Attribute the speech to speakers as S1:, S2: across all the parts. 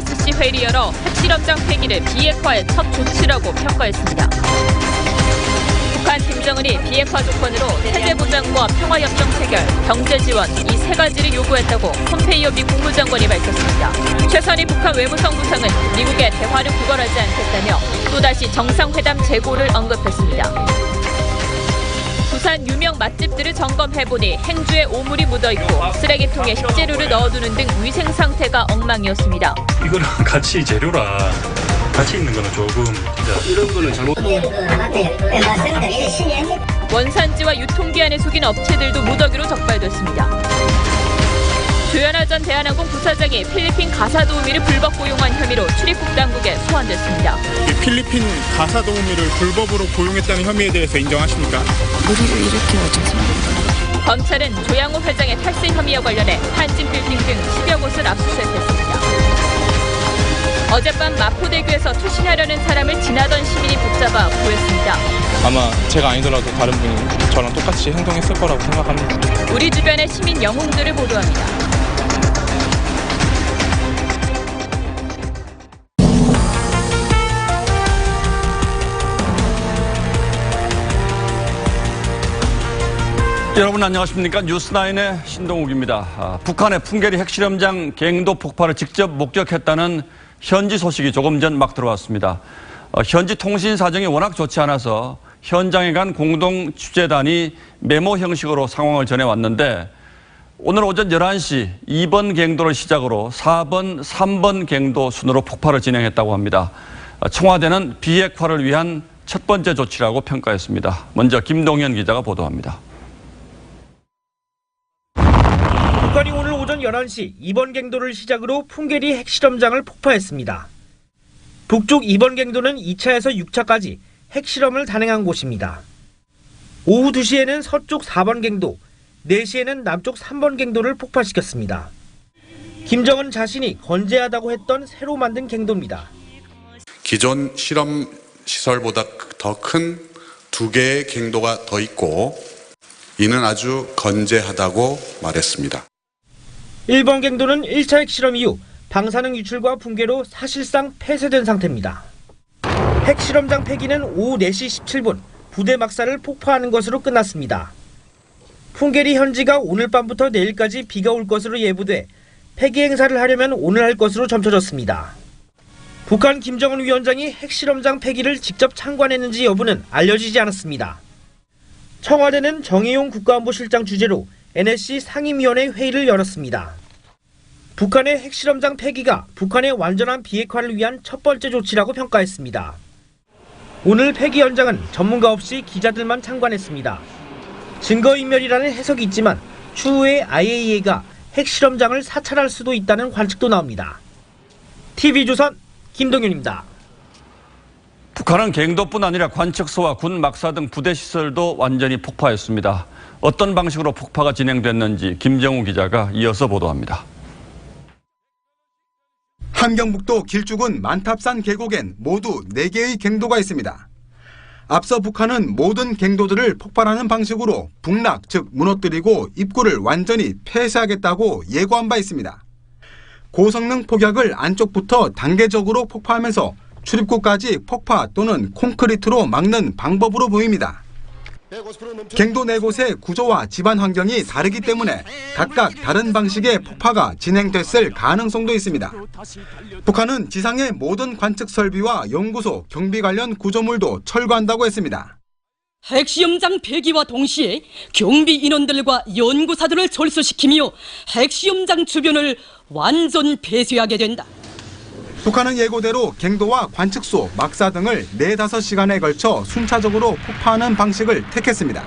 S1: NSC 회의를 열어 핵실험장 폐기를 비핵화의 첫 조치라고 평가했습니다. 북한 김정은이 비핵화 조건으로 체제보장과 평화협정 체결, 경제 지원 이 세 가지를 요구했다고 폼페이오 미 국무장관이 밝혔습니다. 최선희 북한 외무성부상은 미국의 대화를 구걸하지 않겠다며 또다시 정상회담 재고를 언급했습니다. 부산 유명 맛집들을 점검해보니 행주에 오물이 묻어있고 쓰레기통에 식재료를 넣어두는 등 위생 상태가 엉망이었습니다.
S2: 이거는 같이 재료라 같이 있는 거는 조금 진짜
S3: 이런 거는 잘못.
S1: 원산지와 유통기한에 속인 업체들도 무더기로 적발됐습니다. 조현아 전 대한항공 부사장이 필리핀 가사도우미를 불법 고용한 혐의로 출입국 당국에 소환됐습니다.
S4: 필리핀 가사도우미를 불법으로 고용했다는 혐의에 대해서 인정하십니까?
S5: 무리를 일으켜 죄송합니다.
S1: 검찰은 조양호 회장의 탈세 혐의와 관련해 한진 빌딩 등 10여 곳을 압수수색했습니다. 어젯밤 마포대교에서 투신하려는 사람을 지나던 시민이 붙잡아 구했습니다.
S4: 아마 제가 아니더라도 다른 분이 저랑 똑같이 행동했을 거라고 생각합니다.
S1: 우리 주변의 시민 영웅들을 보도합니다.
S6: 여러분 안녕하십니까? 뉴스9의 신동욱입니다. 북한의 풍계리 핵실험장 갱도 폭발을 직접 목격했다는 현지 소식이 조금 전 막 들어왔습니다. 현지 통신 사정이 워낙 좋지 않아서 현장에 간 공동 취재단이 메모 형식으로 상황을 전해왔는데 오늘 오전 11시 2번 갱도를 시작으로 4번, 3번 갱도 순으로 폭발을 진행했다고 합니다. 청와대는 비핵화를 위한 첫 번째 조치라고 평가했습니다. 먼저 김동현 기자가 보도합니다.
S7: 북한이 오늘 오전 11시 2번 갱도를 시작으로 풍계리 핵실험장을 폭파했습니다. 북쪽 2번 갱도는 2차에서 6차까지 핵실험을 단행한 곳입니다. 오후 2시에는 서쪽 4번 갱도, 4시에는 남쪽 3번 갱도를 폭파시켰습니다. 김정은 자신이 건재하다고 했던 새로 만든 갱도입니다.
S8: 기존 실험 시설보다 더 큰 2개의 갱도가 더 있고 이는 아주 건재하다고 말했습니다.
S7: 1번 갱도는 1차 핵실험 이후 방사능 유출과 붕괴로 사실상 폐쇄된 상태입니다. 핵실험장 폐기는 오후 4시 17분 부대 막사를 폭파하는 것으로 끝났습니다. 풍계리 현지가 오늘 밤부터 내일까지 비가 올 것으로 예보돼 폐기 행사를 하려면 오늘 할 것으로 점쳐졌습니다. 북한 김정은 위원장이 핵실험장 폐기를 직접 참관했는지 여부는 알려지지 않았습니다. 청와대는 정의용 국가안보실장 주재로 NSC 상임위원회 회의를 열었습니다. 북한의 핵실험장 폐기가 북한의 완전한 비핵화를 위한 첫 번째 조치라고 평가했습니다. 오늘 폐기 현장은 전문가 없이 기자들만 참관했습니다. 증거인멸이라는 해석이 있지만 추후에 IAEA가 핵실험장을 사찰할 수도 있다는 관측도 나옵니다. TV조선 김동윤입니다.
S6: 북한은 갱도뿐 아니라 관측소와 군 막사 등 부대 시설도 완전히 폭파했습니다. 어떤 방식으로 폭파가 진행됐는지 김정우 기자가 이어서 보도합니다.
S9: 함경북도 길쭉은 만탑산 계곡엔 모두 4개의 갱도가 있습니다. 앞서 북한은 모든 갱도들을 폭발하는 방식으로 북락, 즉 무너뜨리고 입구를 완전히 폐쇄하겠다고 예고한 바 있습니다. 고성능 폭약을 안쪽부터 단계적으로 폭파하면서 출입구까지 폭파 또는 콘크리트로 막는 방법으로 보입니다. 갱도 4곳의 구조와 집안 환경이 다르기 때문에 각각 다른 방식의 폭파가 진행됐을 가능성도 있습니다. 북한은 지상의 모든 관측 설비와 연구소, 경비 관련 구조물도 철거한다고 했습니다.
S5: 핵시험장 폐기와 동시에 경비 인원들과 연구사들을 철수시키며 핵시험장 주변을 완전 폐쇄하게 된다.
S9: 북한은 예고대로 갱도와 관측소, 막사 등을 4-5시간에 걸쳐 순차적으로 폭파하는 방식을 택했습니다.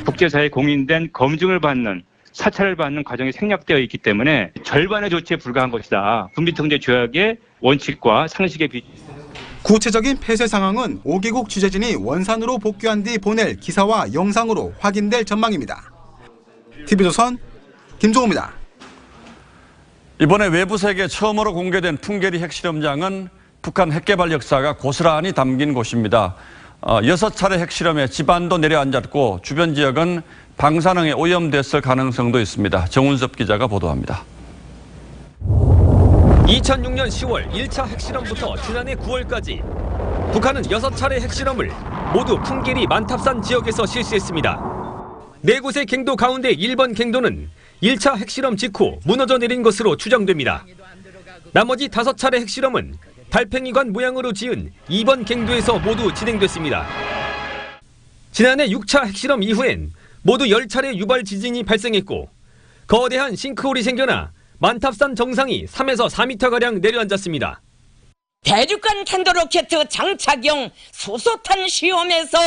S10: 국제사회에 공인된 검증을 받는 사찰을 받는 과정이 생략되어 있기 때문에 절반의 조치에 불과한 것이다. 군비통제 조약의 원칙과 상식에
S9: 구체적인 폐쇄 상황은 5개국 취재진이 원산으로 복귀한 뒤 보낼 기사와 영상으로 확인될 전망입니다. TV조선 김종우입니다.
S6: 이번에 외부 세계에 처음으로 공개된 풍계리 핵실험장은 북한 핵개발 역사가 고스란히 담긴 곳입니다. 6차례 핵실험에 지반도 내려앉았고 주변 지역은 방사능에 오염됐을 가능성도 있습니다. 정운섭 기자가 보도합니다.
S3: 2006년 10월 1차 핵실험부터 지난해 9월까지 북한은 6차례 핵실험을 모두 풍계리 만탑산 지역에서 실시했습니다. 4곳의 갱도 가운데 1번 갱도는 1차 핵실험 직후 무너져 내린 것으로 추정됩니다. 나머지 5차례 핵실험은 달팽이관 모양으로 지은 2번 갱도에서 모두 진행됐습니다. 지난해 6차 핵실험 이후엔 모두 10차례 유발 지진이 발생했고 거대한 싱크홀이 생겨나 만탑산 정상이 3에서 4m가량 내려앉았습니다.
S5: 대륙간 탄도 로켓 장착용 수소탄 시험에서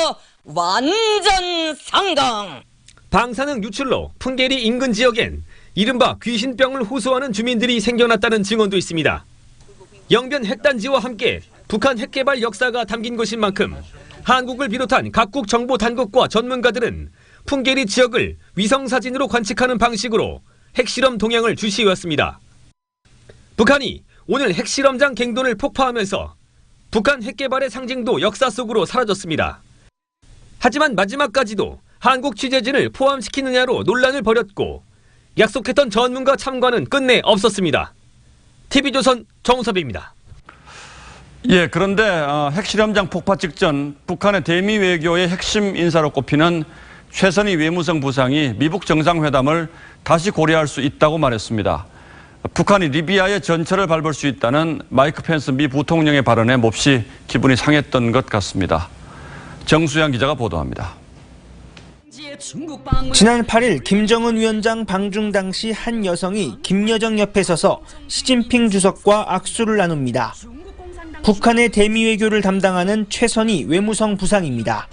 S5: 완전 성공.
S3: 방사능 유출로 풍계리 인근 지역엔 이른바 귀신병을 호소하는 주민들이 생겨났다는 증언도 있습니다. 영변 핵단지와 함께 북한 핵개발 역사가 담긴 것인 만큼 한국을 비롯한 각국 정보 당국과 전문가들은 풍계리 지역을 위성사진으로 관측하는 방식으로 핵실험 동향을 주시해왔습니다. 북한이 오늘 핵실험장 갱도를 폭파하면서 북한 핵개발의 상징도 역사 속으로 사라졌습니다. 하지만 마지막까지도 한국 취재진을 포함시키느냐로 논란을 벌였고 약속했던 전문가 참관은 끝내 없었습니다. TV조선 정섭입니다.
S6: 예, 그런데 핵실험장 폭파 직전 북한의 대미 외교의 핵심 인사로 꼽히는 최선희 외무성 부상이 미북 정상회담을 다시 고려할 수 있다고 말했습니다. 북한이 리비아의 전철을 밟을 수 있다는 마이크 펜스 미 부통령의 발언에 몹시 기분이 상했던 것 같습니다. 정수양 기자가 보도합니다.
S7: 지난 8일 김정은 위원장 방중 당시 한 여성이 김여정 옆에 서서 시진핑 주석과 악수를 나눕니다. 북한의 대미 외교를 담당하는 최선희 외무성 부상입니다.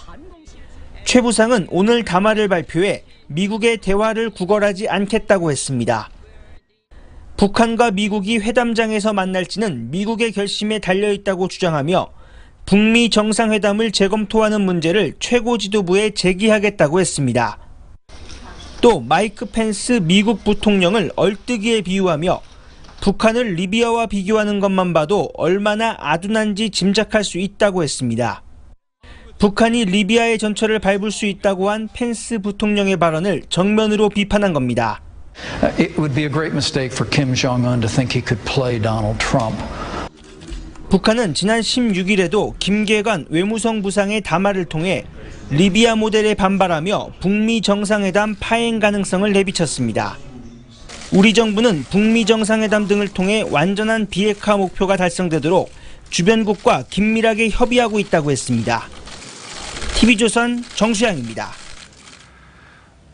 S7: 최 부상은 오늘 담화를 발표해 미국의 대화를 구걸하지 않겠다고 했습니다. 북한과 미국이 회담장에서 만날지는 미국의 결심에 달려있다고 주장하며 북미 정상회담을 재검토하는 문제를 최고 지도부에 제기하겠다고 했습니다. 또 마이크 펜스 미국 부통령을 얼뜨기에 비유하며 북한을 리비아와 비교하는 것만 봐도 얼마나 아둔한지 짐작할 수 있다고 했습니다. 북한이 리비아의 전철을 밟을 수 있다고 한 펜스 부통령의 발언을 정면으로 비판한 겁니다.
S11: It would be a great mistake for Kim Jong-un to think he could play Donald Trump.
S7: 북한은 지난 16일에도 김계관 외무성 부상의 담화를 통해 리비아 모델에 반발하며 북미 정상회담 파행 가능성을 내비쳤습니다. 우리 정부는 북미 정상회담 등을 통해 완전한 비핵화 목표가 달성되도록 주변국과 긴밀하게 협의하고 있다고 했습니다. TV조선 정수양입니다.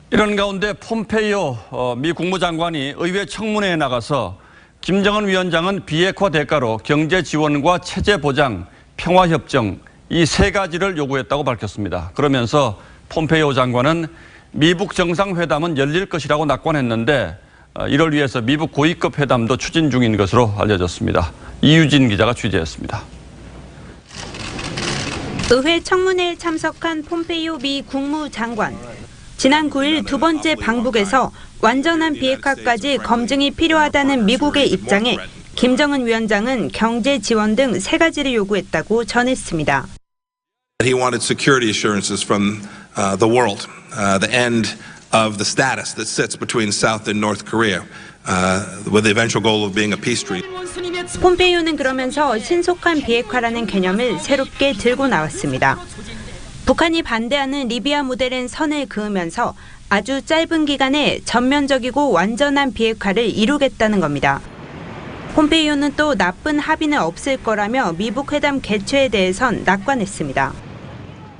S6: 이런 가운데 폼페이오 미 국무장관이 의회 청문회에 나가서 김정은 위원장은 비핵화 대가로 경제 지원과 체제 보장, 평화협정 이 3가지를 요구했다고 밝혔습니다. 그러면서 폼페이오 장관은 미북 정상회담은 열릴 것이라고 낙관했는데 이를 위해서 미북 고위급 회담도 추진 중인 것으로 알려졌습니다. 이유진 기자가 취재했습니다.
S12: 의회 청문회에 참석한 폼페이오 미 국무장관. 지난 9일 2번째 방북에서 완전한 비핵화까지 검증이 필요하다는 미국의 입장에 김정은 위원장은 경제 지원 등 3가지를 요구했다고 전했습니다.
S13: He wanted security assurances from the world, the end of the status that sits between South and North Korea, with the eventual goal of being a peace treaty.
S12: 폼페이오는 그러면서 신속한 비핵화라는 개념을 새롭게 들고 나왔습니다. 북한이 반대하는 리비아 모델은 선을 그으면서 아주 짧은 기간에 전면적이고 완전한 비핵화를 이루겠다는 겁니다. 폼페이오는 또 나쁜 합의는 없을 거라며 미북 회담 개최에 대해선 낙관했습니다.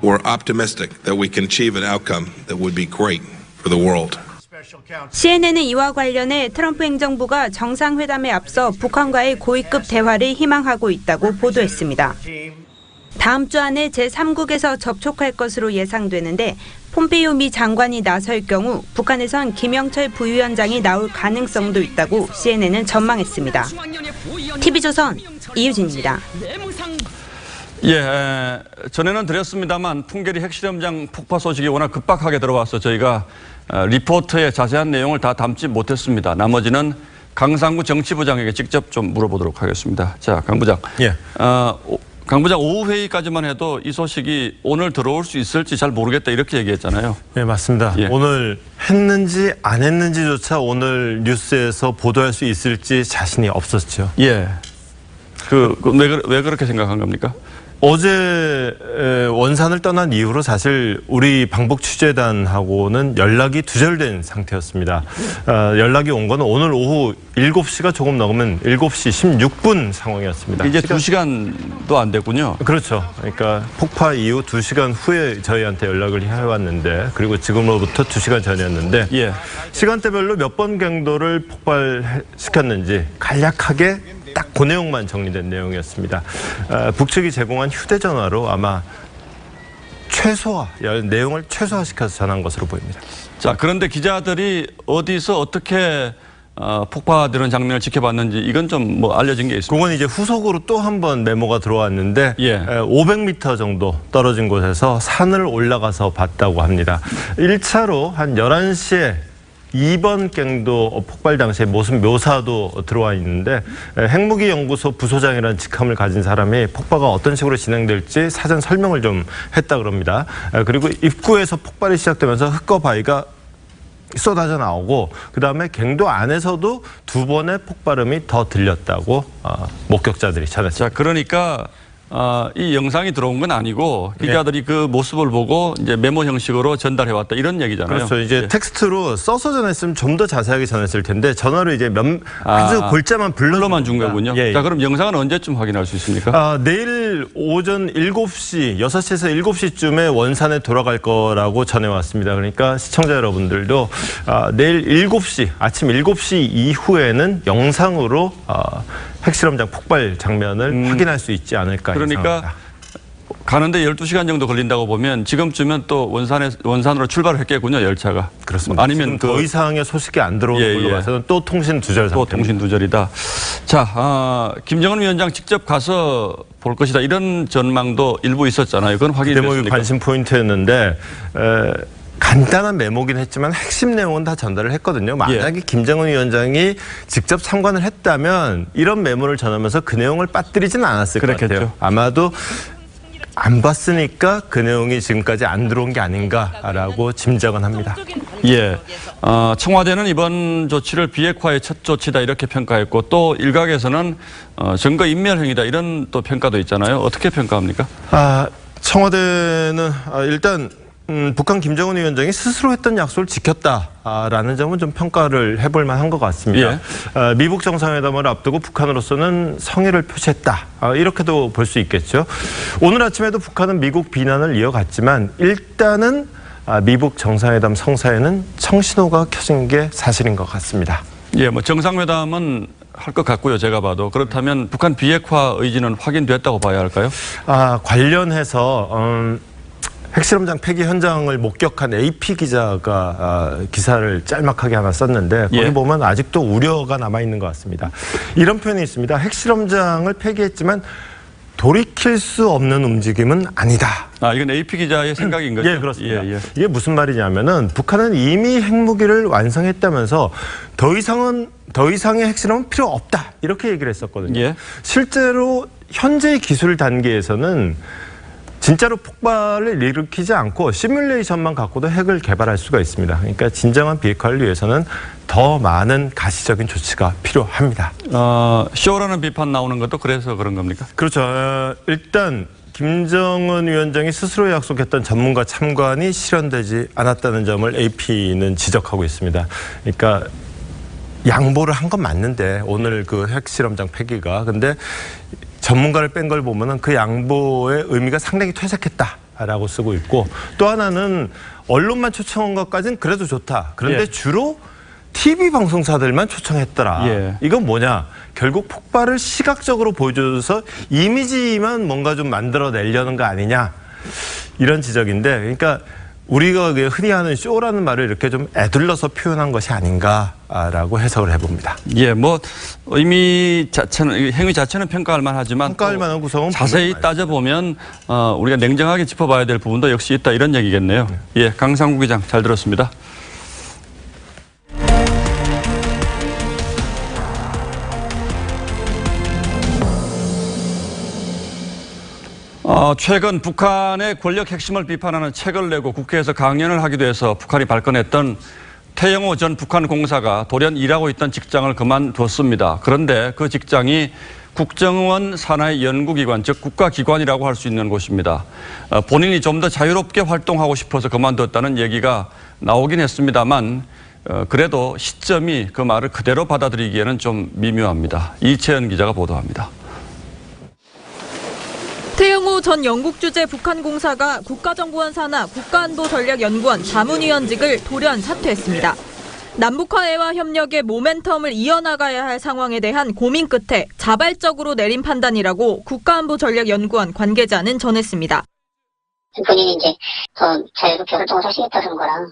S13: We're optimistic that we can achieve an outcome that would be great for the world.
S12: CNN은 이와 관련해 트럼프 행정부가 정상회담에 앞서 북한과의 고위급 대화를 희망하고 있다고 보도했습니다. 다음 주 안에 제3국에서 접촉할 것으로 예상되는데 폼페이오 미 장관이 나설 경우 북한에선 김영철 부위원장이 나올 가능성도 있다고 CNN은 전망했습니다. TV조선 이유진입니다.
S6: 예, 전에는 드렸습니다만 풍계리 핵실험장 폭파 소식이 워낙 급박하게 들어와서 저희가 리포트의 자세한 내용을 다 담지 못했습니다. 나머지는 강상구 정치부장에게 직접 좀 물어보도록 하겠습니다. 자, 강 부장.
S2: 예.
S6: 강 부장 오후 회의까지만 해도 이 소식이 오늘 들어올 수 있을지 잘 모르겠다 이렇게 얘기했잖아요.
S14: 네, 맞습니다.
S6: 예.
S14: 오늘 했는지 안 했는지조차 오늘 뉴스에서 보도할 수 있을지 자신이 없었죠.
S6: 예. 왜 그렇게 생각한 겁니까?
S14: 어제 원산을 떠난 이후로 사실 우리 방북 취재단하고는 연락이 두절된 상태였습니다. 연락이 온 거는 오늘 오후 7시가 조금 넘으면 7시 16분 상황이었습니다.
S6: 이제 2시간도 안 됐군요.
S14: 그렇죠. 그러니까 폭파 이후 2시간 후에 저희한테 연락을 해왔는데, 그리고 지금으로부터 2시간 전이었는데
S6: 예.
S14: 시간대별로 몇 번 경도를 폭발시켰는지 간략하게 딱 그 내용만 정리된 내용이었습니다. 북측이 제공한 휴대전화로 아마 내용을 최소화시켜서 전한 것으로 보입니다.
S6: 자, 그런데 기자들이 어디서 어떻게 폭파되는 장면을 지켜봤는지 이건 좀 뭐 알려진 게 있습니다.
S14: 그건 이제 후속으로 또 한 번 메모가 들어왔는데
S6: 예.
S14: 500m 정도 떨어진 곳에서 산을 올라가서 봤다고 합니다. 1차로 한 11시에 2번 갱도 폭발 당시의 모습 묘사도 들어와 있는데, 핵무기 연구소 부소장이라는 직함을 가진 사람이 폭파가 어떤 식으로 진행될지 사전 설명을 좀 했다 그럽니다. 그리고 입구에서 폭발이 시작되면서 흙과 바위가 쏟아져 나오고, 그다음에 갱도 안에서도 2번의 폭발음이 더 들렸다고 목격자들이 전했습니다.
S6: 자, 그러니까 이 영상이 들어온 건 아니고 기자들이 그 모습을 보고 이제 메모 형식으로 전달해왔다 이런 얘기잖아요.
S14: 그렇죠. 이제 텍스트로 써서 전했으면 좀 더 자세하게 전했을 텐데 전화로 이제 아주 골자만 불러만
S6: 준 거군요.
S14: 예.
S6: 자, 그럼 영상은 언제쯤 확인할 수 있습니까?
S14: 내일 오전 7시, 6시에서 7시쯤에 원산에 돌아갈 거라고 전해왔습니다. 그러니까 시청자 여러분들도 내일 7시, 아침 7시 이후에는 영상으로 핵실험장 폭발 장면을 확인할 수 있지 않을까.
S6: 그러니까
S14: 예상합니다.
S6: 가는데 12시간 정도 걸린다고 보면 지금쯤은 또 원산으로 출발을 했겠군요, 열차가.
S14: 그렇습니다.
S6: 아니면
S14: 더 이상의 소식이 안 들어오는 걸로 봐서는 또 통신 두절 상태.
S6: 또 통신 두절이다. 자, 김정은 위원장 직접 가서 볼 것이다 이런 전망도 일부 있었잖아요. 그건 확인됐습니까?
S14: 대목이 관심 포인트였는데 간단한 메모긴 했지만 핵심 내용은 다 전달을 했거든요. 만약에 김정은 위원장이 직접 참관을 했다면 이런 메모를 전하면서 그 내용을 빠뜨리지는 않았을 것 같아요. 아마도 안 봤으니까 그 내용이 지금까지 안 들어온 게 아닌가라고 짐작은 합니다.
S6: 예, 청와대는 이번 조치를 비핵화의 첫 조치다 이렇게 평가했고, 또 일각에서는 증거 인멸행위다 이런 또 평가도 있잖아요. 어떻게 평가합니까?
S14: 청와대는 일단 북한 김정은 위원장이 스스로 했던 약속을 지켰다라는 점은 좀 평가를 해볼 만한 것 같습니다. 예. 미북 정상회담을 앞두고 북한으로서는 성의를 표시했다. 이렇게도 볼 수 있겠죠. 오늘 아침에도 북한은 미국 비난을 이어갔지만 일단은 미북 정상회담 성사에는 청신호가 켜진 게 사실인 것 같습니다.
S6: 예, 뭐 정상회담은 할 것 같고요. 제가 봐도. 그렇다면 북한 비핵화 의지는 확인됐다고 봐야 할까요?
S14: 관련해서 핵실험장 폐기 현장을 목격한 AP 기자가 기사를 짤막하게 하나 썼는데 거기 보면 아직도 우려가 남아있는 것 같습니다. 이런 표현이 있습니다. 핵실험장을 폐기했지만 돌이킬 수 없는 움직임은 아니다.
S6: 이건 AP 기자의 생각인 거죠?
S14: 예, 그렇습니다. 이게 무슨 말이냐면은 북한은 이미 핵무기를 완성했다면서 더 이상의 핵실험은 필요 없다. 이렇게 얘기를 했었거든요. 실제로 현재의 기술 단계에서는 진짜로 폭발을 일으키지 않고 시뮬레이션만 갖고도 핵을 개발할 수가 있습니다. 그러니까 진정한 비핵화를 위해서는 더 많은 가시적인 조치가 필요합니다.
S6: 쇼라는 비판 나오는 것도 그래서 그런 겁니까?
S14: 그렇죠. 일단 김정은 위원장이 스스로 약속했던 전문가 참관이 실현되지 않았다는 점을 AP는 지적하고 있습니다. 그러니까 양보를 한 건 맞는데 오늘 그 핵실험장 폐기가 근데 전문가를 뺀 걸 보면은 그 양보의 의미가 상당히 퇴색했다라고 쓰고 있고, 또 하나는 언론만 초청한 것까지는 그래도 좋다. 그런데 주로 TV 방송사들만 초청했더라. 이건 뭐냐? 결국 폭발을 시각적으로 보여줘서 이미지만 뭔가 좀 만들어내려는 거 아니냐? 이런 지적인데, 그러니까 우리가 흔히 하는 쇼라는 말을 이렇게 좀 애둘러서 표현한 것이 아닌가라고 해석을 해봅니다.
S6: 예, 뭐 의미 자체는 행위 자체는 평가할 만하지만
S14: 평가할 만한 구성은
S6: 자세히 따져보면 우리가 냉정하게 짚어봐야 될 부분도 역시 있다 이런 얘기겠네요. 예, 강상구 기장 잘 들었습니다. 최근 북한의 권력 핵심을 비판하는 책을 내고 국회에서 강연을 하기도 해서 북한이 발끈했던 태영호 전 북한 공사가 돌연 일하고 있던 직장을 그만뒀습니다. 그런데 그 직장이 국정원 산하의 연구기관, 즉 국가기관이라고 할 수 있는 곳입니다. 본인이 좀 더 자유롭게 활동하고 싶어서 그만뒀다는 얘기가 나오긴 했습니다만 그래도 시점이 그 말을 그대로 받아들이기에는 좀 미묘합니다. 이채연 기자가 보도합니다.
S1: 태영호 전 영국주재 북한공사가 국가정보원 산하 국가안보전략연구원 자문위원직을 돌연 사퇴했습니다. 남북화해와 협력의 모멘텀을 이어나가야 할 상황에 대한 고민 끝에 자발적으로 내린 판단이라고 국가안보전략연구원 관계자는 전했습니다.
S15: 본인이 이제 더 자유롭게 활동을 하시겠다는 거랑.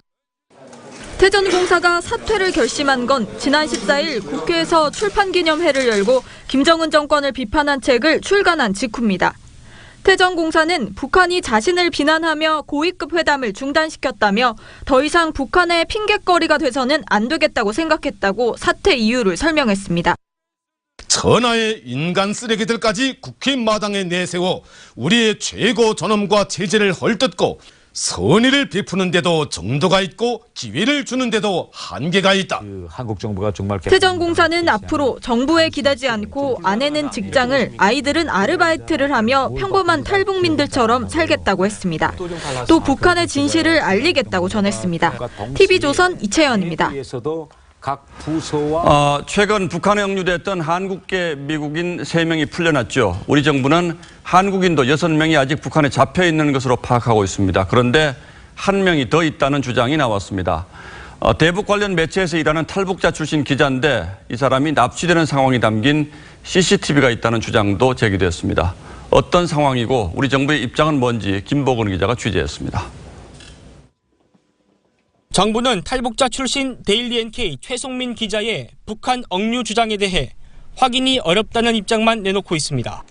S1: 태 전 공사가 사퇴를 결심한 건 지난 14일 국회에서 출판기념회를 열고 김정은 정권을 비판한 책을 출간한 직후입니다. 태 전 공사는 북한이 자신을 비난하며 고위급 회담을 중단시켰다며 더 이상 북한의 핑곗거리가 돼서는 안 되겠다고 생각했다고 사퇴 이유를 설명했습니다.
S16: 천하의 인간 쓰레기들까지 국회 마당에 내세워 우리의 최고 존엄과 체제를 헐뜯고 선의를 베푸는 데도 정도가 있고 기회를 주는 데도 한계가 있다.
S17: 한국 정부가 정말
S1: 태 전 공사는 앞으로 정부에 기대지 않고 아내는 직장을, 아이들은 아르바이트를 하며 평범한 탈북민들처럼 살겠다고 했습니다. 또 북한의 진실을 알리겠다고 전했습니다. TV조선 이채연입니다.
S6: 최근 북한에 억류됐던 한국계 미국인 3명이 풀려났죠. 우리 정부는 한국인도 6명이 아직 북한에 잡혀 있는 것으로 파악하고 있습니다. 그런데 1명이 더 있다는 주장이 나왔습니다. 대북 관련 매체에서 일하는 탈북자 출신 기자인데 이 사람이 납치되는 상황이 담긴 CCTV가 있다는 주장도 제기됐습니다. 어떤 상황이고 우리 정부의 입장은 뭔지 김보근 기자가 취재했습니다.
S18: 정부는 탈북자 출신 데일리 NK 최송민 기자의 북한 억류 주장에 대해 확인이 어렵다는 입장만 내놓고 있습니다.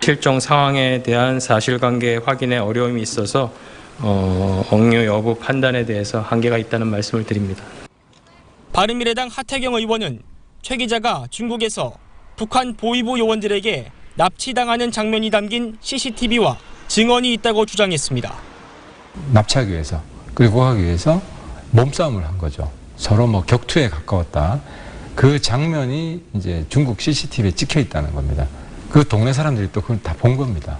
S19: 실종 상황에 대한 사실관계 확인에 어려움이 있어서 억류 여부 판단에 대해서 한계가 있다는 말씀을 드립니다.
S18: 바른미래당 하태경 의원은 최 기자가 중국에서 북한 보위부 요원들에게 납치당하는 장면이 담긴 CCTV와 증언이 있다고 주장했습니다.
S20: 납치하기 위해서 그리고 하기 위해서 몸싸움을 한 거죠. 서로 격투에 가까웠다. 그 장면이 이제 중국 CCTV에 찍혀 있다는 겁니다. 그 동네 사람들이 또 그걸 다 본 겁니다.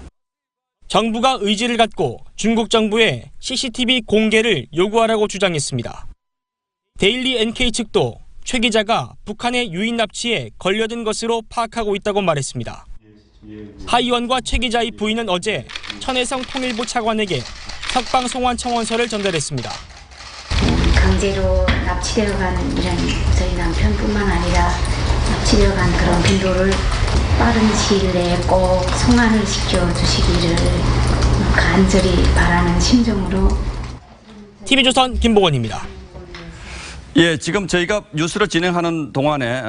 S18: 정부가 의지를 갖고 중국 정부에 CCTV 공개를 요구하라고 주장했습니다. 데일리 NK 측도 최 기자가 북한의 유인 납치에 걸려든 것으로 파악하고 있다고 말했습니다. 하 의원과 최 기자의 부인은 어제 천혜성 통일부 차관에게 석방송환 청원서를 전달했습니다.
S21: 강제로 납치되어 간 이런 저희 남편뿐만 아니라 납치되어 간 그런 빈도를 빠른 시일 내에 꼭 송환을 시켜주시기를 간절히 바라는 심정으로.
S18: TV조선 김보건입니다.
S6: 예, 지금 저희가 뉴스를 진행하는 동안에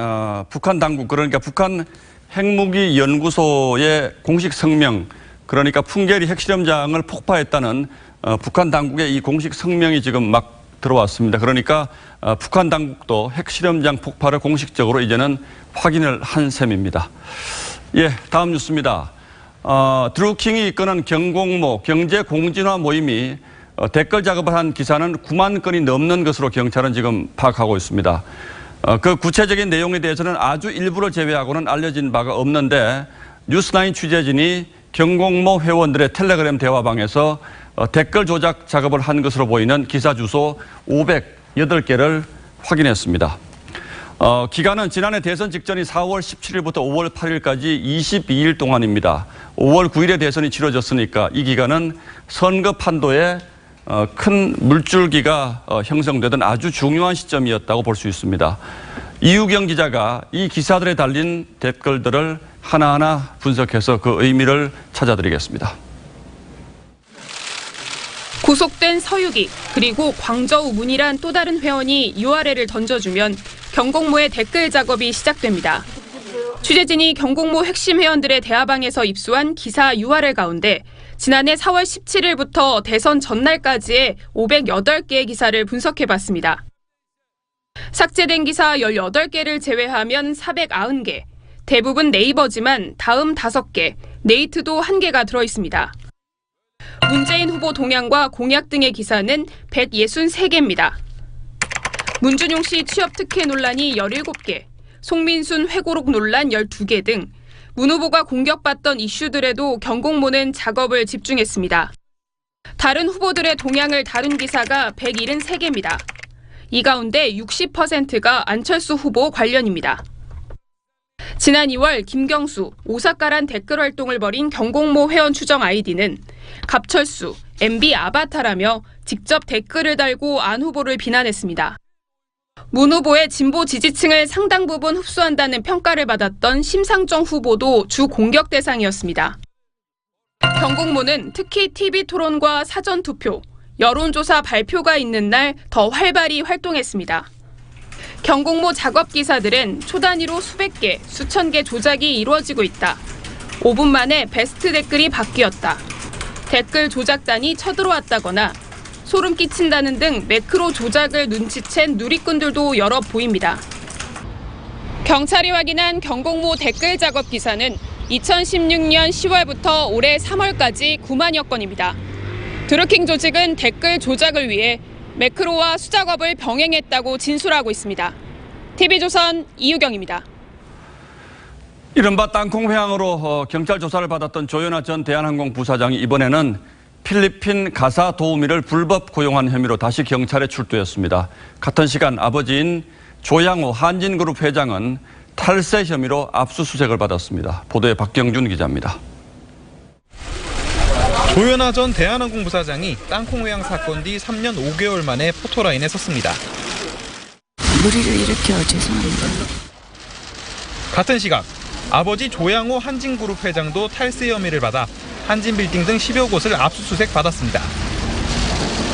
S6: 북한 당국, 그러니까 북한 핵무기 연구소의 공식 성명, 그러니까 풍계리 핵실험장을 폭파했다는 북한 당국의 이 공식 성명이 지금 막 들어왔습니다. 그러니까 북한 당국도 핵실험장 폭파를 공식적으로 이제는 확인을 한 셈입니다. 예, 다음 뉴스입니다. 드루킹이 이끄는 경공모 경제공진화 모임이 댓글 작업을 한 기사는 9만 건이 넘는 것으로 경찰은 지금 파악하고 있습니다. 그 구체적인 내용에 대해서는 아주 일부를 제외하고는 알려진 바가 없는데 뉴스나인 취재진이 경공모 회원들의 텔레그램 대화방에서 댓글 조작 작업을 한 것으로 보이는 기사 주소 508개를 확인했습니다. 기간은 지난해 대선 직전인 4월 17일부터 5월 8일까지 22일 동안입니다. 5월 9일에 대선이 치러졌으니까 이 기간은 선거 판도에 큰 물줄기가 형성되던 아주 중요한 시점이었다고 볼 수 있습니다. 이유경 기자가 이 기사들에 달린 댓글들을 하나하나 분석해서 그 의미를 찾아드리겠습니다.
S22: 구속된 서유기 그리고 광저우 문이란 또 다른 회원이 URL을 던져주면 경공모의 댓글 작업이 시작됩니다. 취재진이 경공모 핵심 회원들의 대화방에서 입수한 기사 URL 가운데 지난해 4월 17일부터 대선 전날까지의 508개의 기사를 분석해봤습니다. 삭제된 기사 18개를 제외하면 490개, 대부분 네이버지만 다음 5개, 네이트도 1개가 들어있습니다. 문재인 후보 동향과 공약 등의 기사는 163개입니다. 문준용 씨 취업 특혜 논란이 17개, 송민순 회고록 논란 12개 등 문 후보가 공격받던 이슈들에도 경공모는 작업을 집중했습니다. 다른 후보들의 동향을 다룬 기사가 173개입니다. 이 가운데 60%가 안철수 후보 관련입니다. 지난 2월 김경수, 오사카란 댓글 활동을 벌인 경공모 회원 추정 아이디는 갑철수, MB 아바타라며 직접 댓글을 달고 안 후보를 비난했습니다. 문 후보의 진보 지지층을 상당 부분 흡수한다는 평가를 받았던 심상정 후보도 주 공격 대상이었습니다. 경공모는 특히 TV토론과 사전투표, 여론조사 발표가 있는 날 더 활발히 활동했습니다. 경공모 작업 기사들은 초 단위로 수백 개, 수천 개 조작이 이루어지고 있다. 5분 만에 베스트 댓글이 바뀌었다. 댓글 조작단이 쳐들어왔다거나 소름 끼친다는 등 매크로 조작을 눈치챈 누리꾼들도 여러 보입니다. 경찰이 확인한 경공모 댓글 작업 기사는 2016년 10월부터 올해 3월까지 9만여 건입니다. 드루킹 조직은 댓글 조작을 위해 매크로와 수작업을 병행했다고 진술하고 있습니다. TV조선 이유경입니다.
S6: 이른바 땅콩 회항으로 경찰 조사를 받았던 조현아 전 대한항공 부사장이 이번에는 필리핀 가사 도우미를 불법 고용한 혐의로 다시 경찰에 출두했습니다. 같은 시간 아버지인 조양호 한진그룹 회장은 탈세 혐의로 압수수색을 받았습니다. 보도에 박경준 기자입니다.
S4: 조현아 전 대한항공 부사장이 땅콩 회항 사건 뒤 3년 5개월 만에 포토라인에 섰습니다.
S17: 무리를 일으켜 죄송합니다.
S4: 같은 시각 아버지 조양호 한진그룹 회장도 탈세 혐의를 받아 한진빌딩 등 10여 곳을 압수수색 받았습니다.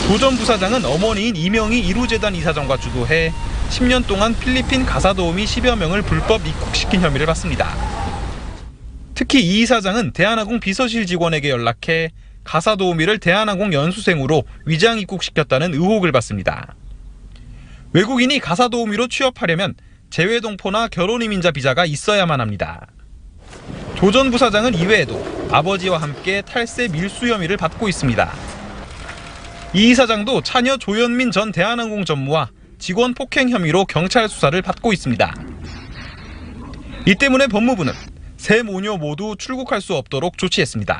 S4: 조 전 부사장은 어머니인 이명희 이루재단 이사장과 주도해 10년 동안 필리핀 가사도우미 10여 명을 불법 입국시킨 혐의를 받습니다. 특히 이 이사장은 대한항공 비서실 직원에게 연락해 가사도우미를 대한항공 연수생으로 위장 입국시켰다는 의혹을 받습니다. 외국인이 가사도우미로 취업하려면 재외동포나 결혼이민자 비자가 있어야만 합니다. 조 전 부사장은 이외에도 아버지와 함께 탈세 밀수 혐의를 받고 있습니다. 이 이사장도 차녀 조현민 전 대한항공 전무와 직원 폭행 혐의로 경찰 수사를 받고 있습니다. 이 때문에 법무부는 세 모녀 모두 출국할 수 없도록 조치했습니다.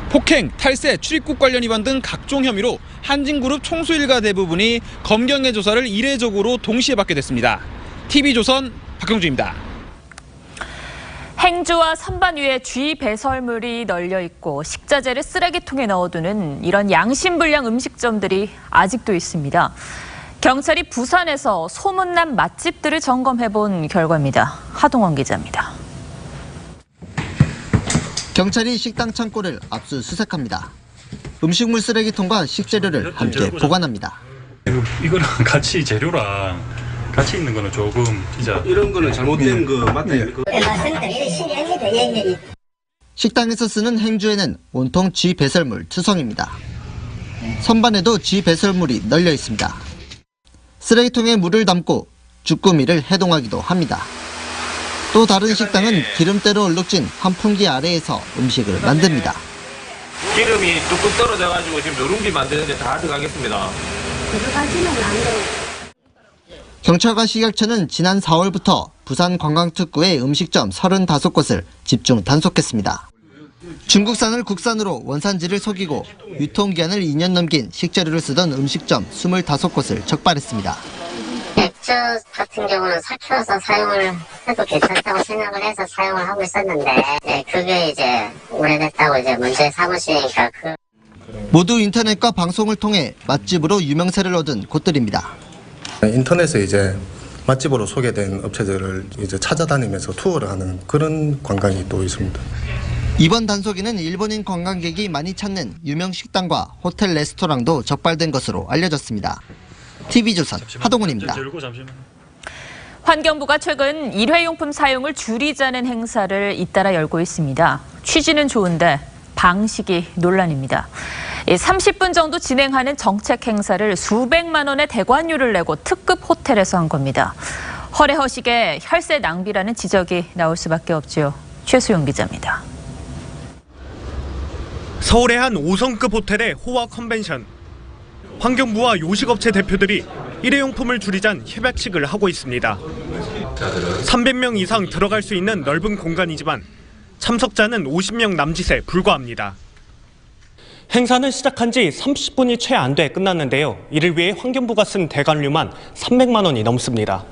S4: 폭행, 탈세, 출입국 관련 위반 등 각종 혐의로 한진그룹 총수 일가 대부분이 검경의 조사를 이례적으로 동시에 받게 됐습니다. TV조선 박경주입니다.
S1: 행주와 선반 위에 쥐 배설물이 널려 있고 식자재를 쓰레기통에 넣어두는 이런 양심불량 음식점들이 아직도 있습니다. 경찰이 부산에서 소문난 맛집들을 점검해본 결과입니다. 하동원 기자입니다.
S23: 경찰이 식당 창고를 압수수색합니다. 음식물 쓰레기통과 식재료를 함께 보관합니다.
S2: 이거랑 같이 재료랑 같이 있는 거는 조금 진짜
S24: 이런 거는 잘못된 거 맞나요?
S23: 식당에서 쓰는 행주에는 온통 쥐 배설물 투성입니다. 선반에도 쥐 배설물이 널려 있습니다. 쓰레기통에 물을 담고 주꾸미를 해동하기도 합니다. 또 다른 식당은 기름때로 얼룩진 환풍기 아래에서 음식을 만듭니다.
S24: 기름이 뚝뚝 떨어져가지고 지금 누룽지 만드는데 다 들어가겠습니다.
S23: 경찰과 식약처는 지난 4월부터 부산 관광특구의 음식점 35곳을 집중 단속했습니다. 중국산을 국산으로 원산지를 속이고 유통기한을 2년 넘긴 식재료를 쓰던 음식점 25곳을 적발했습니다.
S15: 맥주 같은 경우는 삭혀서 사용을 해도 괜찮다고 생각을 해서 사용을 하고 있었는데 그게 이제 오래됐다고 이제 문제 삼으시니까
S23: 모두 인터넷과 방송을 통해 맛집으로 유명세를 얻은 곳들입니다.
S25: 인터넷에 이제 맛집으로 소개된 업체들을 이제 찾아다니면서 투어를 하는 그런 관광이 또 있습니다.
S23: 이번 단속에는 일본인 관광객이 많이 찾는 유명 식당과 호텔 레스토랑도 적발된 것으로 알려졌습니다. TV조선 하동훈입니다.
S1: 환경부가 최근 일회용품 사용을 줄이자는 행사를 잇따라 열고 있습니다. 취지는 좋은데 방식이 논란입니다. 30분 정도 진행하는 정책 행사를 수백만 원의 대관료를 내고 특급 호텔에서 한 겁니다. 허례허식에 혈세 낭비라는 지적이 나올 수밖에 없죠. 최수영 기자입니다.
S3: 서울의 한 5성급 호텔의 호화 컨벤션. 환경부와 요식업체 대표들이 일회용품을 줄이자는 협약식을 하고 있습니다. 300명 이상 들어갈 수 있는 넓은 공간이지만 참석자는 50명 남짓에 불과합니다.
S5: 행사는 시작한 지 30분이 채 안 돼 끝났는데요. 이를 위해 환경부가 쓴 대관료만 300만 원이 넘습니다.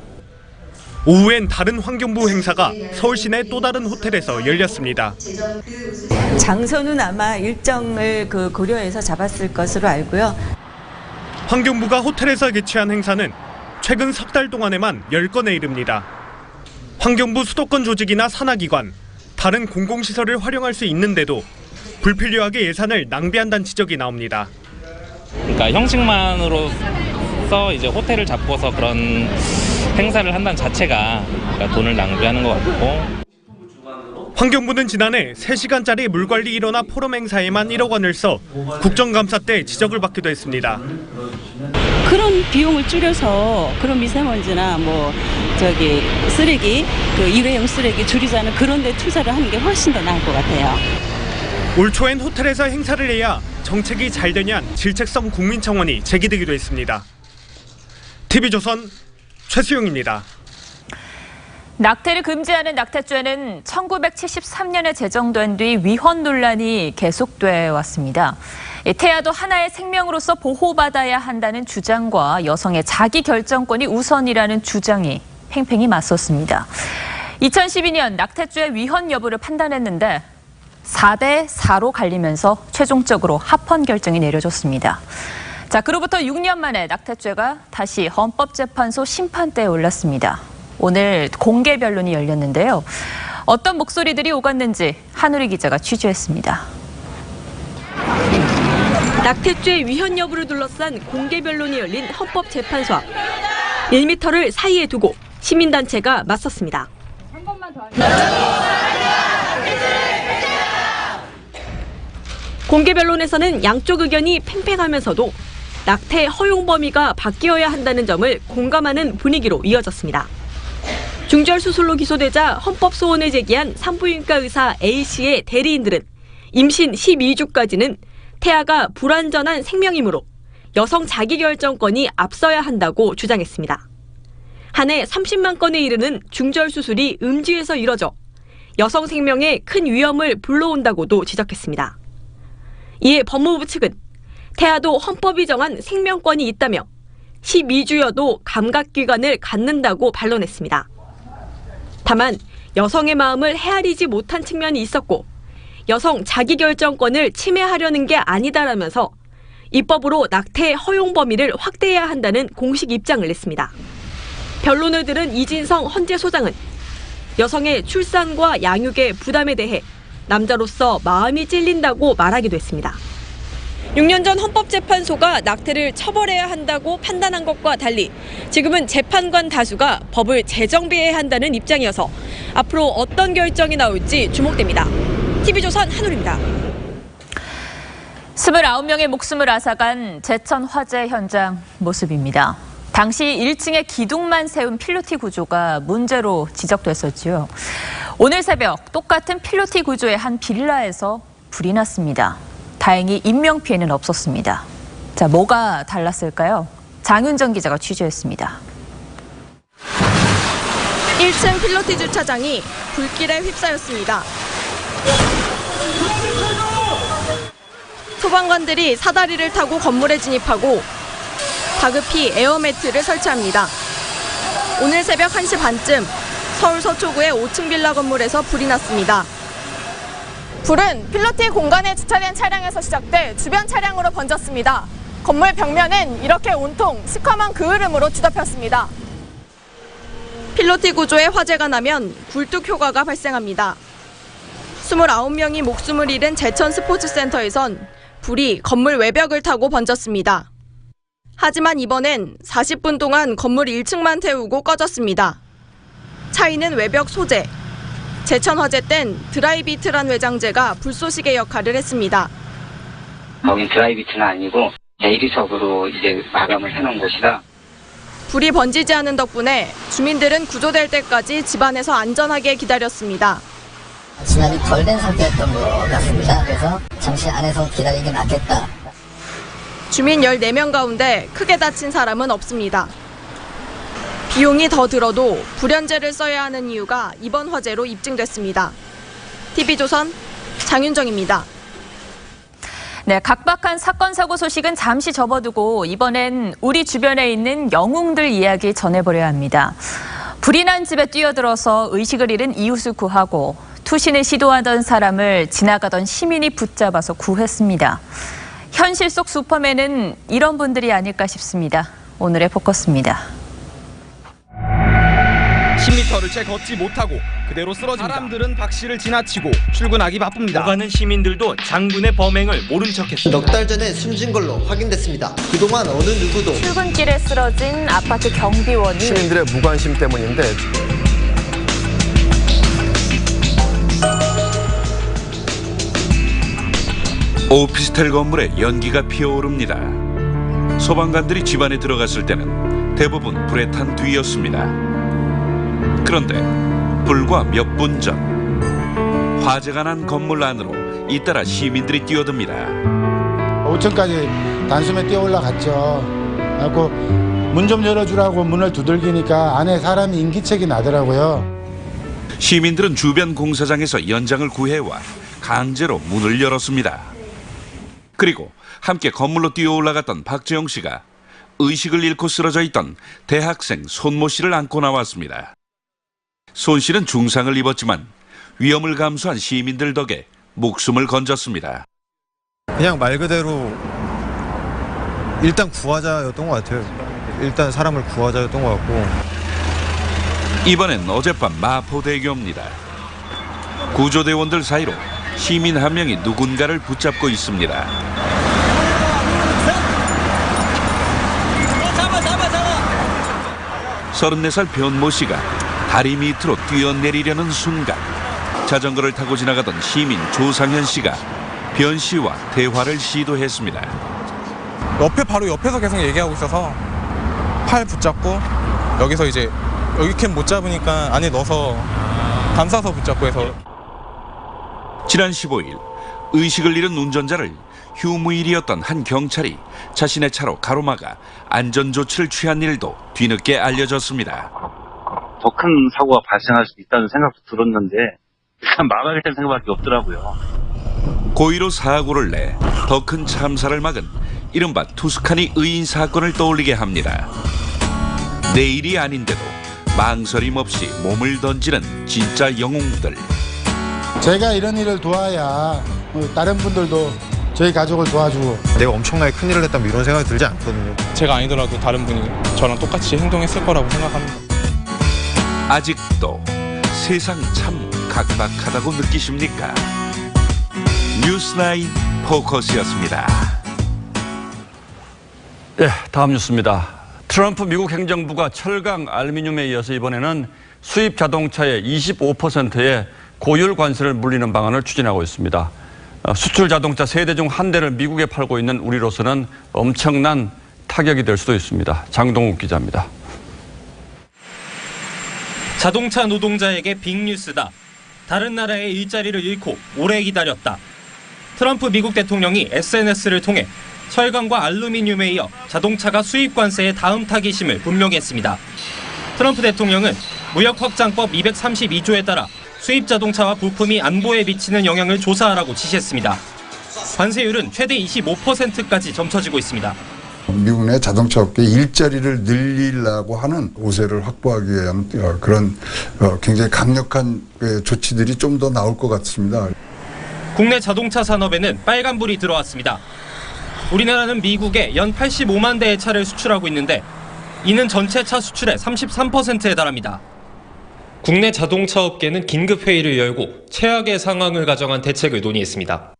S3: 오후엔 다른 환경부 행사가 서울 시내 또 다른 호텔에서 열렸습니다.
S8: 장소는 아마 일정을 고려해서 잡았을 것으로 알고요.
S3: 환경부가 호텔에서 개최한 행사는 최근 석 달 동안에만 10건에 이릅니다. 환경부 수도권 조직이나 산하기관, 다른 공공시설을 활용할 수 있는데도 불필요하게 예산을 낭비한다는 지적이 나옵니다.
S9: 그러니까 형식만으로서 이제 호텔을 잡고서 그런 행사를 한다는 자체가 그러니까 돈을 낭비하는 것 같고.
S3: 환경부는 지난해 3시간짜리 물관리 일원화 포럼 행사에만 1억 원을 써 국정감사 때 지적을 받기도 했습니다.
S10: 그런 비용을 줄여서 그런 미세먼지나 쓰레기, 일회용 쓰레기 줄이자는 그런 데 투자를 하는 게 훨씬 더 나을 것 같아요.
S3: 올 초엔 호텔에서 행사를 해야 정책이 잘 되냐는 질책성 국민청원이 제기되기도 했습니다. TV조선 최수용입니다.
S1: 낙태를 금지하는 낙태죄는 1973년에 제정된 뒤 위헌 논란이 계속돼 왔습니다. 태아도 하나의 생명으로서 보호받아야 한다는 주장과 여성의 자기 결정권이 우선이라는 주장이 팽팽히 맞섰습니다. 2012년 낙태죄 위헌 여부를 판단했는데 4대 4로 갈리면서 최종적으로 합헌 결정이 내려졌습니다. 자, 그로부터 6년 만에 낙태죄가 다시 헌법재판소 심판대에 올랐습니다. 오늘 공개 변론이 열렸는데요. 어떤 목소리들이 오갔는지 한우리 기자가 취재했습니다.
S26: 낙태죄 위헌 여부를 둘러싼 공개 변론이 열린 헌법재판소 앞. 1m를 사이에 두고 시민단체가 맞섰습니다. 공개 변론에서는 양쪽 의견이 팽팽하면서도 낙태 허용 범위가 바뀌어야 한다는 점을 공감하는 분위기로 이어졌습니다. 중절 수술로 기소되자 헌법 소원을 제기한 산부인과 의사 A씨의 대리인들은 임신 12주까지는 태아가 불완전한 생명이므로 여성 자기결정권이 앞서야 한다고 주장했습니다. 한 해 30만 건에 이르는 중절 수술이 음지에서 이뤄져 여성 생명에 큰 위험을 불러온다고도 지적했습니다. 이에 법무부 측은 태아도 헌법이 정한 생명권이 있다며 12주여도 감각기관을 갖는다고 반론했습니다. 다만 여성의 마음을 헤아리지 못한 측면이 있었고 여성 자기결정권을 침해하려는 게 아니다라면서 입법으로 낙태 허용 범위를 확대해야 한다는 공식 입장을 냈습니다. 변론을 들은 이진성 헌재 소장은 여성의 출산과 양육의 부담에 대해 남자로서 마음이 찔린다고 말하기도 했습니다. 6년 전 헌법재판소가 낙태를 처벌해야 한다고 판단한 것과 달리 지금은 재판관 다수가 법을 재정비해야 한다는 입장이어서 앞으로 어떤 결정이 나올지 주목됩니다. TV조선 한울입니다.
S1: 29명의 목숨을 앗아간 제천 화재 현장 모습입니다. 당시 1층에 기둥만 세운 필로티 구조가 문제로 지적됐었지요. 오늘 새벽 똑같은 필로티 구조의 한 빌라에서 불이 났습니다. 다행히 인명피해는 없었습니다. 자, 뭐가 달랐을까요? 장윤정 기자가 취재했습니다.
S26: 1층 필로티 주차장이 불길에 휩싸였습니다. 소방관들이 사다리를 타고 건물에 진입하고 다급히 에어매트를 설치합니다. 오늘 새벽 1시 반쯤 서울 서초구의 5층 빌라 건물에서 불이 났습니다.
S27: 불은 필로티 공간에 주차된 차량에서 시작돼 주변 차량으로 번졌습니다. 건물 벽면은 이렇게 온통 시커먼 그을음으로 뒤덮였습니다.
S26: 필로티 구조에 화재가 나면 굴뚝 효과가 발생합니다. 29명이 목숨을 잃은 제천 스포츠센터에선 불이 건물 외벽을 타고 번졌습니다. 하지만 이번엔 40분 동안 건물 1층만 태우고 꺼졌습니다. 차이는 외벽 소재. 제천 화재 땐 드라이비트란 외장재가 불쏘시개 역할을 했습니다.
S28: 거긴 드라이비트는 아니고 대리석으로 이제 마감을 해놓은 곳이라.
S26: 불이 번지지 않은 덕분에 주민들은 구조될 때까지 집안에서 안전하게 기다렸습니다.
S7: 진압이 덜 된 상태였던 것 같습니다. 그래서 잠시 안에서 기다리는 게 낫겠다.
S27: 주민 14명 가운데 크게 다친 사람은 없습니다. 비용이 더 들어도 불연제를 써야 하는 이유가 이번 화재로 입증됐습니다. TV조선 장윤정입니다.
S1: 네, 각박한 사건 사고 소식은 잠시 접어두고 이번엔 우리 주변에 있는 영웅들 이야기 전해보려 합니다. 불이 난 집에 뛰어들어서 의식을 잃은 이웃을 구하고 투신을 시도하던 사람을 지나가던 시민이 붙잡아서 구했습니다. 현실 속 슈퍼맨은 이런 분들이 아닐까 싶습니다. 오늘의 포커스입니다.
S4: 10m를 채 걷지 못하고 그대로 쓰러집니다. 사람들은 박 씨를 지나치고 출근하기 바쁩니다. 오가는 시민들도 장군의 범행을 모른 척했습니다.
S23: 넉 달 전에 숨진 걸로 확인됐습니다. 그동안 어느 누구도
S1: 출근길에 쓰러진 아파트 경비원이
S11: 시민들의 무관심 때문인데
S12: 오피스텔 건물에 연기가 피어오릅니다. 소방관들이 집 안에 들어갔을 때는 대부분 불에 탄 뒤였습니다. 그런데 불과 몇 분 전 화재가 난 건물 안으로 잇따라 시민들이 뛰어듭니다.
S13: 5층까지 단숨에 뛰어 올라갔죠. 그래서 문 좀 열어주라고 문을 두들기니까 안에 사람이 인기척이 나더라고요.
S12: 시민들은 주변 공사장에서 연장을 구해와 강제로 문을 열었습니다. 그리고 함께 건물로 뛰어 올라갔던 박재영 씨가 의식을 잃고 쓰러져 있던 대학생 손모 씨를 안고 나왔습니다. 손 씨는 중상을 입었지만 위험을 감수한 시민들 덕에 목숨을 건졌습니다.
S14: 그냥 말 그대로 일단 구하자였던 것 같아요. 일단 사람을 구하자였던 것 같고.
S12: 이번엔 어젯밤 마포대교입니다. 구조대원들 사이로 시민 한 명이 누군가를 붙잡고 있습니다. 34살 변모 씨가 다리 밑으로 뛰어내리려는 순간 자전거를 타고 지나가던 시민 조상현 씨가 변 씨와 대화를 시도했습니다.
S4: 바로 옆에서 계속 얘기하고 있어서 팔 붙잡고 여기서 이제 여기 캠 못 잡으니까 안에 넣어서 감싸서 붙잡고 해서.
S12: 지난 15일 의식을 잃은 운전자를 휴무일이었던 한 경찰이 자신의 차로 가로막아 안전조치를 취한 일도 뒤늦게 알려졌습니다.
S16: 더 큰 사고가 발생할 수도 있다는 생각도 들었는데 일단 막아야겠다는 생각밖에 없더라고요.
S12: 고의로 사고를 내 더 큰 참사를 막은 이른바 투스카니 의인 사건을 떠올리게 합니다. 내일이 아닌데도 망설임 없이 몸을 던지는 진짜 영웅들.
S13: 제가 이런 일을 도와야 다른 분들도 저희 가족을 도와주고.
S14: 내가 엄청나게 큰일을 했다면 이런 생각이 들지 않거든요.
S4: 제가 아니더라도 다른 분이 저랑 똑같이 행동했을 거라고 생각합니다.
S12: 아직도 세상 참 각박하다고 느끼십니까? 뉴스9 포커스였습니다.
S6: 네, 다음 뉴스입니다. 트럼프 미국 행정부가 철강 알루미늄에 이어서 이번에는 수입 자동차의 25%의 고율 관세를 물리는 방안을 추진하고 있습니다. 수출 자동차 3대 중 1대를 미국에 팔고 있는 우리로서는 엄청난 타격이 될 수도 있습니다. 장동욱 기자입니다.
S18: 자동차 노동자에게 빅뉴스다. 다른 나라의 일자리를 잃고 오래 기다렸다. 트럼프 미국 대통령이 SNS를 통해 철강과 알루미늄에 이어 자동차가 수입 관세의 다음 타깃임을 분명히 했습니다. 트럼프 대통령은 무역 확장법 232조에 따라 수입 자동차와 부품이 안보에 미치는 영향을 조사하라고 지시했습니다. 관세율은 최대 25%까지 점쳐지고 있습니다.
S19: 미국 내 자동차 업계의 일자리를 늘리려고 하는 우세를 확보하기 위한 그런 굉장히 강력한 조치들이 좀 더 나올 것 같습니다.
S18: 국내 자동차 산업에는 빨간불이 들어왔습니다. 우리나라는 미국에 연 85만 대의 차를 수출하고 있는데 이는 전체 차 수출의 33%에 달합니다. 국내 자동차 업계는 긴급회의를 열고 최악의 상황을 가정한 대책을 논의했습니다.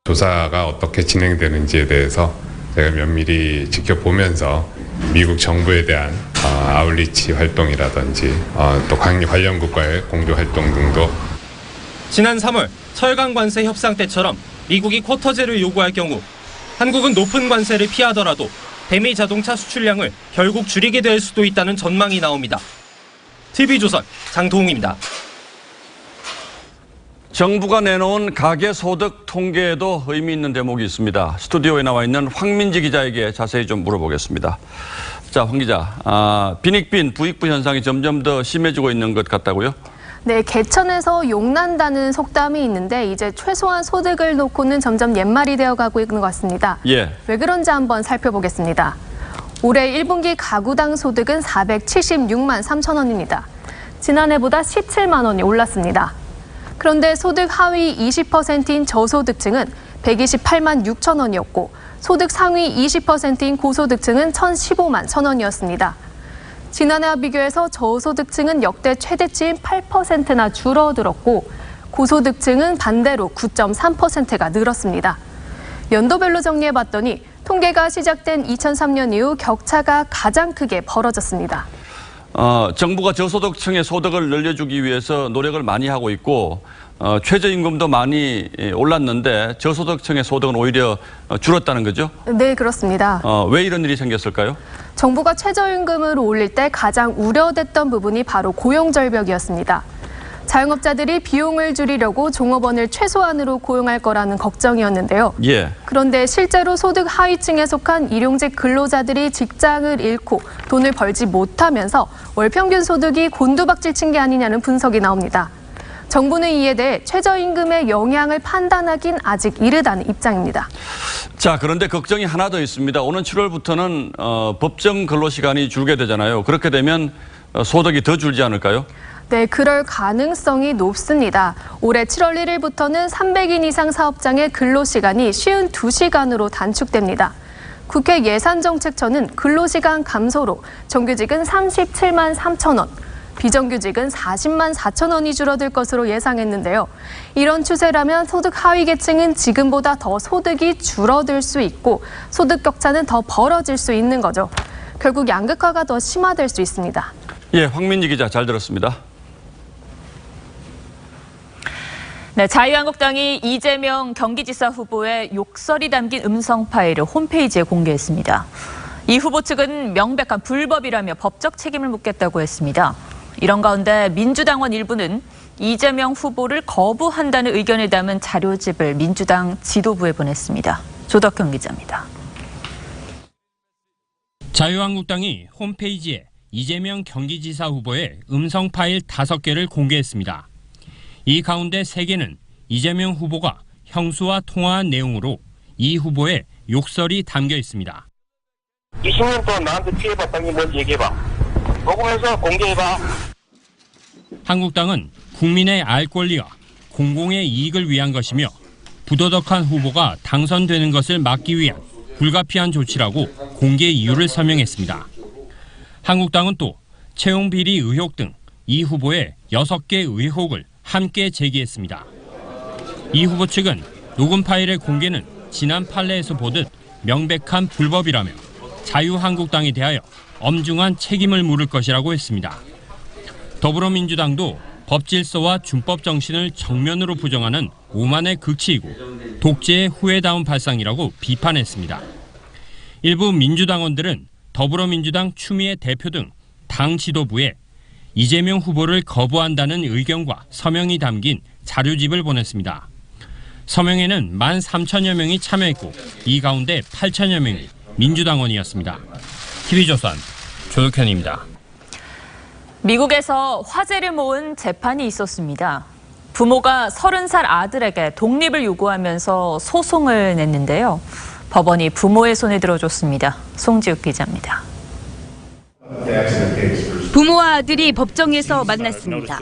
S20: 조사가 어떻게 진행되는지에 대해서 제가 면밀히 지켜보면서 미국 정부에 대한 아웃리치 활동이라든지 또 관련 국가의 공조 활동 등도.
S18: 지난 3월 철강 관세 협상 때처럼 미국이 쿼터제를 요구할 경우 한국은 높은 관세를 피하더라도 대미 자동차 수출량을 결국 줄이게 될 수도 있다는 전망이 나옵니다. TV조선 장동욱입니다.
S6: 정부가 내놓은 가계소득 통계에도 의미 있는 대목이 있습니다. 스튜디오에 나와 있는 황민지 기자에게 자세히 좀 물어보겠습니다. 자, 황 기자, 빈익빈 부익부 현상이 점점 더 심해지고 있는 것 같다고요?
S27: 네, 개천에서 용난다는 속담이 있는데 이제 최소한 소득을 놓고는 점점 옛말이 되어가고 있는 것 같습니다.
S6: 예.
S27: 왜 그런지 한번 살펴보겠습니다. 올해 1분기 가구당 소득은 476만 3천 원입니다. 지난해보다 17만 원이 올랐습니다. 그런데 소득 하위 20%인 저소득층은 128만 6천 원이었고 소득 상위 20%인 고소득층은 1,015만 1천 원이었습니다. 지난해와 비교해서 저소득층은 역대 최대치인 8%나 줄어들었고 고소득층은 반대로 9.3%가 늘었습니다. 연도별로 정리해봤더니 통계가 시작된 2003년 이후 격차가 가장 크게 벌어졌습니다.
S6: 정부가 저소득층의 소득을 늘려주기 위해서 노력을 많이 하고 있고 최저임금도 많이 올랐는데 저소득층의 소득은 오히려 줄었다는 거죠?
S27: 네, 그렇습니다.
S6: 왜 이런 일이 생겼을까요?
S27: 정부가 최저임금을 올릴 때 가장 우려됐던 부분이 바로 고용절벽이었습니다. 자영업자들이 비용을 줄이려고 종업원을 최소한으로 고용할 거라는 걱정이었는데요.
S6: 예.
S27: 그런데 실제로 소득 하위층에 속한 일용직 근로자들이 직장을 잃고 돈을 벌지 못하면서 월 평균 소득이 곤두박질 친 게 아니냐는 분석이 나옵니다. 정부는 이에 대해 최저임금의 영향을 판단하긴 아직 이르다는 입장입니다.
S6: 자, 그런데 걱정이 하나 더 있습니다. 오는 7월부터는 법정 근로시간이 줄게 되잖아요. 그렇게 되면 소득이 더 줄지 않을까요?
S27: 네, 그럴 가능성이 높습니다. 올해 7월 1일부터는 300인 이상 사업장의 근로시간이 52시간으로 단축됩니다. 국회 예산정책처는 근로시간 감소로 정규직은 37만 3천 원, 비정규직은 40만 4천 원이 줄어들 것으로 예상했는데요. 이런 추세라면 소득 하위 계층은 지금보다 더 소득이 줄어들 수 있고 소득 격차는 더 벌어질 수 있는 거죠. 결국 양극화가 더 심화될 수 있습니다.
S6: 예, 황민지 기자 잘 들었습니다.
S1: 네, 자유한국당이 이재명 경기지사 후보의 욕설이 담긴 음성 파일을 홈페이지에 공개했습니다. 이 후보 측은 명백한 불법이라며 법적 책임을 묻겠다고 했습니다. 이런 가운데 민주당원 일부는 이재명 후보를 거부한다는 의견을 담은 자료집을 민주당 지도부에 보냈습니다. 조덕형 기자입니다.
S18: 자유한국당이 홈페이지에 이재명 경기지사 후보의 음성 파일 5개를 공개했습니다. 이 가운데 3개는 이재명 후보가 형수와 통화한 내용으로 이 후보의 욕설이 담겨 있습니다.
S2: 20년 동안 나한테 피해봤다는 게 뭔지 얘기해봐. 녹음해서 공개해봐.
S18: 한국당은 국민의 알 권리와 공공의 이익을 위한 것이며 부도덕한 후보가 당선되는 것을 막기 위한 불가피한 조치라고 공개 이유를 설명했습니다. 한국당은 또 채용 비리 의혹 등 이 후보의 6개 의혹을 함께 제기했습니다. 이 후보 측은 녹음 파일의 공개는 지난 판례에서 보듯 명백한 불법이라며 자유한국당에 대하여 엄중한 책임을 물을 것이라고 했습니다. 더불어민주당도 법질서와 준법 정신을 정면으로 부정하는 오만의 극치이고 독재의 후회다운 발상이라고 비판했습니다. 일부 민주당원들은 더불어민주당 추미애 대표 등 당 지도부에 이재명 후보를 거부한다는 의견과 서명이 담긴 자료집을 보냈습니다. 서명에는 13,000여 명이 참여했고 이 가운데 8,000여 명이 민주당원이었습니다. TV조선 조덕현입니다.
S1: 미국에서 화제를 모은 재판이 있었습니다. 부모가 30살 아들에게 독립을 요구하면서 소송을 냈는데요. 법원이 부모의 손에 들어줬습니다. 송지욱 기자입니다.
S5: 부모와 아들이 법정에서 만났습니다.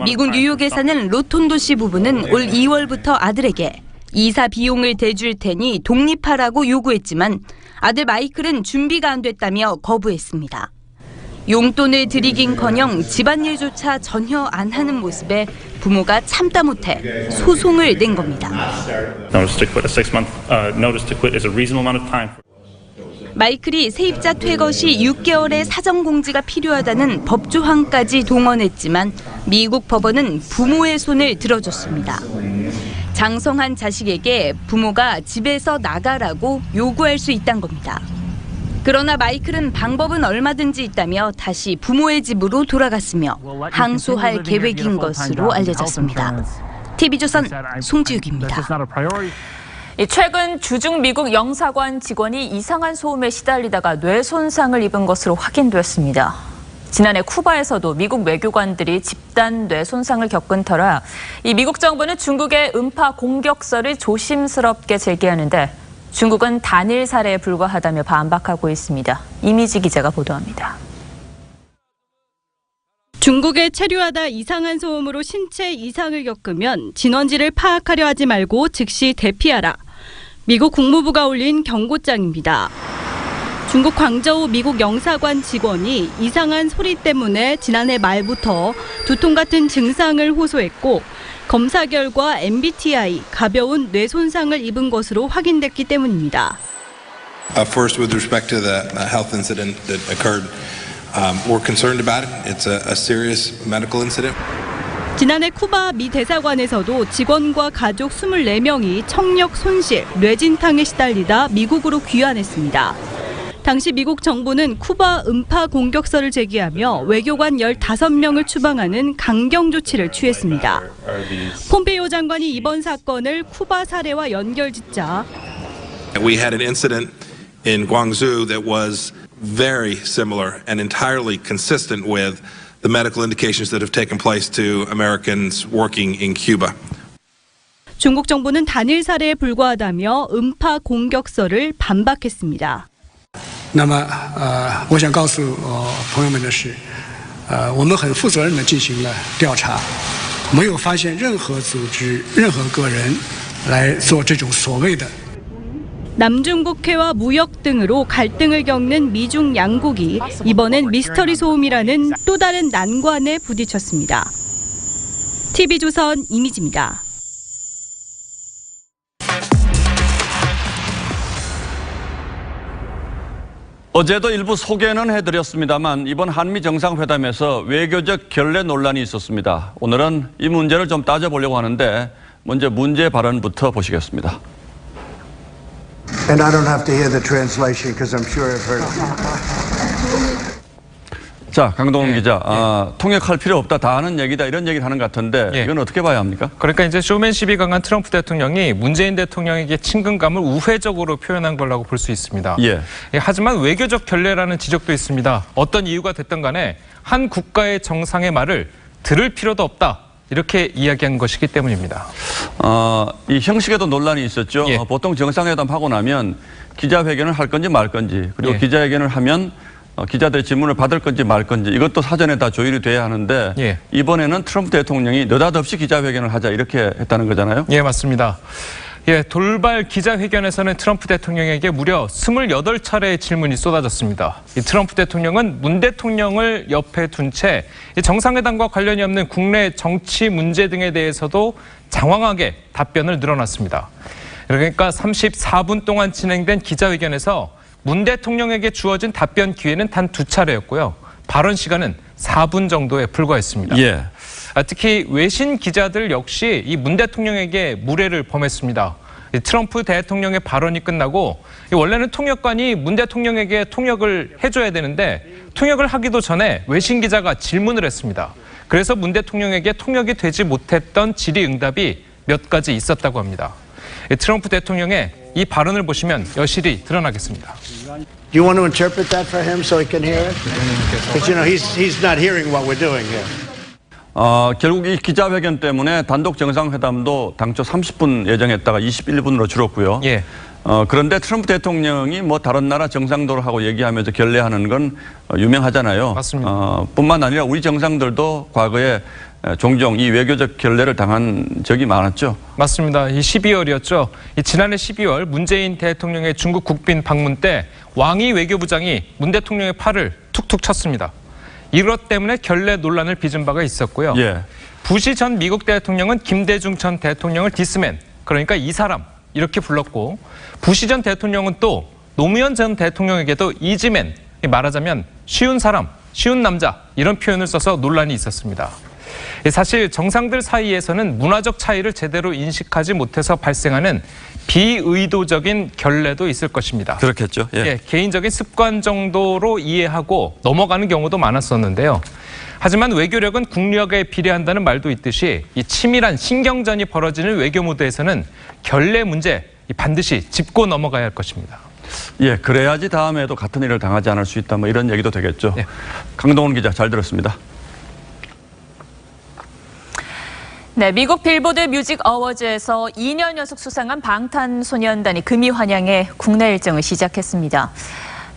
S5: 미국 뉴욕에 사는 로톤도시 부부는 올 2월부터 아들에게 이사 비용을 대줄 테니 독립하라고 요구했지만 아들 마이클은 준비가 안 됐다며 거부했습니다. 용돈을 드리긴커녕 집안일조차 전혀 안 하는 모습에 부모가 참다 못해 소송을 낸 겁니다. 마이클이 세입자 퇴거 시 6개월의 사정공지가 필요하다는 법조항까지 동원했지만 미국 법원은 부모의 손을 들어줬습니다. 장성한 자식에게 부모가 집에서 나가라고 요구할 수 있다는 겁니다. 그러나 마이클은 방법은 얼마든지 있다며 다시 부모의 집으로 돌아갔으며 항소할 계획인 것으로 알려졌습니다. TV조선 송지욱입니다.
S1: 최근 주중 미국 영사관 직원이 이상한 소음에 시달리다가 뇌 손상을 입은 것으로 확인됐습니다. 지난해 쿠바에서도 미국 외교관들이 집단 뇌 손상을 겪은 터라 이 미국 정부는 중국의 음파 공격설을 조심스럽게 제기하는데 중국은 단일 사례에 불과하다며 반박하고 있습니다. 이미지 기자가 보도합니다.
S8: 중국에 체류하다 이상한 소음으로 신체 이상을 겪으면 진원지를 파악하려 하지 말고 즉시 대피하라. 미국 국무부가 올린 경고장입니다. 중국 광저우 미국 영사관 직원이 이상한 소리 때문에 지난해 말부터 두통 같은 증상을 호소했고 검사 결과 MBTI, 가벼운 뇌 손상을 입은 것으로 확인됐기 때문입니다.
S9: First, with respect to the health incident that occurred, we're concerned about it. It's a serious medical incident.
S8: 지난해 쿠바 미 대사관에서도 직원과 가족 24명이 청력 손실, 뇌진탕에 시달리다 미국으로 귀환했습니다. 당시 미국 정부는 쿠바 음파 공격설을 제기하며 외교관 15명을 추방하는 강경 조치를 취했습니다. 폼페이오 장관이 이번 사건을 쿠바 사례와 연결짓자
S9: We had an incident in Guangzhou that was very similar and entirely consistent with the medical indications that have taken place to Americans working in Cuba.
S8: 중국 정부는 단일 사례에 불과하다며 음파 공격설을 반박했습니다.
S15: 那么我想告诉朋友们的是我们很负责任地进行了调查没有发现任何组织任何个人来做这种所谓的
S8: 남중국해와 무역 등으로 갈등을 겪는 미중 양국이 이번엔 미스터리 소음이라는 또 다른 난관에 부딪혔습니다. TV조선 이미지입니다.
S6: 어제도 일부 소개는 해드렸습니다만 이번 한미 정상회담에서 외교적 결례 논란이 있었습니다. 오늘은 이 문제를 좀 따져보려고 하는데 먼저 문제 발언부터 보시겠습니다.
S17: And I don't have to hear the translation because I'm sure I've heard it.
S6: 자, 강동원 기자, 통역할 필요 없다, 다 하는 얘기다 이런 얘기를 하는 것 같은데 이건 어떻게 봐야 합니까?
S4: 그러니까 이제 쇼맨십이 강한 트럼프 대통령이 문재인 대통령에게 친근감을 우회적으로 표현한 거라고 볼 수 있습니다. 하지만 외교적 결례라는 지적도 있습니다. 어떤 이유가 됐든 간에 한 국가의 정상의 말을 들을 필요도 없다. 이렇게 이야기한 것이기 때문입니다.
S6: 이 형식에도 논란이 있었죠. 보통 정상회담 하고 나면 기자회견을 할 건지 말 건지 그리고 기자회견을 하면 기자들의 질문을 받을 건지 말 건지 이것도 사전에 다 조율이 돼야 하는데 이번에는 트럼프 대통령이 느닷없이 기자회견을 하자 이렇게 했다는 거잖아요.
S4: 예, 맞습니다. 돌발 기자회견에서는 트럼프 대통령에게 무려 28차례의 질문이 쏟아졌습니다. 이 트럼프 대통령은 문 대통령을 옆에 둔 채 정상회담과 관련이 없는 국내 정치 문제 등에 대해서도 장황하게 답변을 늘어놨습니다. 그러니까 34분 동안 진행된 기자회견에서 문 대통령에게 주어진 답변 기회는 단 2차례였고요. 발언 시간은 4분 정도에 불과했습니다. 특히 외신 기자들 역시 이 문 대통령에게 무례를 범했습니다. 트럼프 대통령의 발언이 끝나고 원래는 통역관이 문 대통령에게 통역을 해줘야 되는데 통역을 하기도 전에 외신 기자가 질문을 했습니다. 그래서 문 대통령에게 통역이 되지 못했던 질의응답이 몇 가지 있었다고 합니다. 트럼프 대통령의 이 발언을 보시면 여실히 드러나겠습니다.
S17: Do you want to interpret that for him so he can hear it? Because you know he's not hearing what we're doing here.
S6: 결국 이 기자회견 때문에 단독 정상회담도 당초 30분 예정했다가 21분으로 줄었고요. 그런데 트럼프 대통령이 뭐 다른 나라 정상들하고 얘기하면서 결례하는 건 유명하잖아요.
S4: 맞습니다.
S6: 뿐만 아니라 우리 정상들도 과거에 종종 이 외교적 결례를 당한 적이 많았죠.
S4: 맞습니다. 이 12월이었죠. 지난해 12월 문재인 대통령의 중국 국빈 방문 때 왕이 외교부장이 문 대통령의 팔을 툭툭 쳤습니다. 이것 때문에 결례 논란을 빚은 바가 있었고요. 부시 전 미국 대통령은 김대중 전 대통령을 디스맨, 그러니까 이 사람 이렇게 불렀고 부시 전 대통령은 또 노무현 전 대통령에게도 이지맨, 말하자면 쉬운 사람, 쉬운 남자 이런 표현을 써서 논란이 있었습니다. 사실 정상들 사이에서는 문화적 차이를 제대로 인식하지 못해서 발생하는 비의도적인 결례도 있을 것입니다.
S6: 그렇겠죠.
S4: 개인적인 습관 정도로 이해하고 넘어가는 경우도 많았었는데요.
S3: 하지만 외교력은 국력에 비례한다는 말도 있듯이 이 치밀한 신경전이 벌어지는 외교 무대에서는 결례 문제 반드시 짚고 넘어가야 할 것입니다.
S6: 예, 그래야지 다음에도 같은 일을 당하지 않을 수 있다. 뭐 이런 얘기도 되겠죠. 네. 강동원 기자 잘 들었습니다.
S1: 네, 미국 빌보드 뮤직 어워즈에서 2년 연속 수상한 방탄소년단이 금이 환영해 국내 일정을 시작했습니다.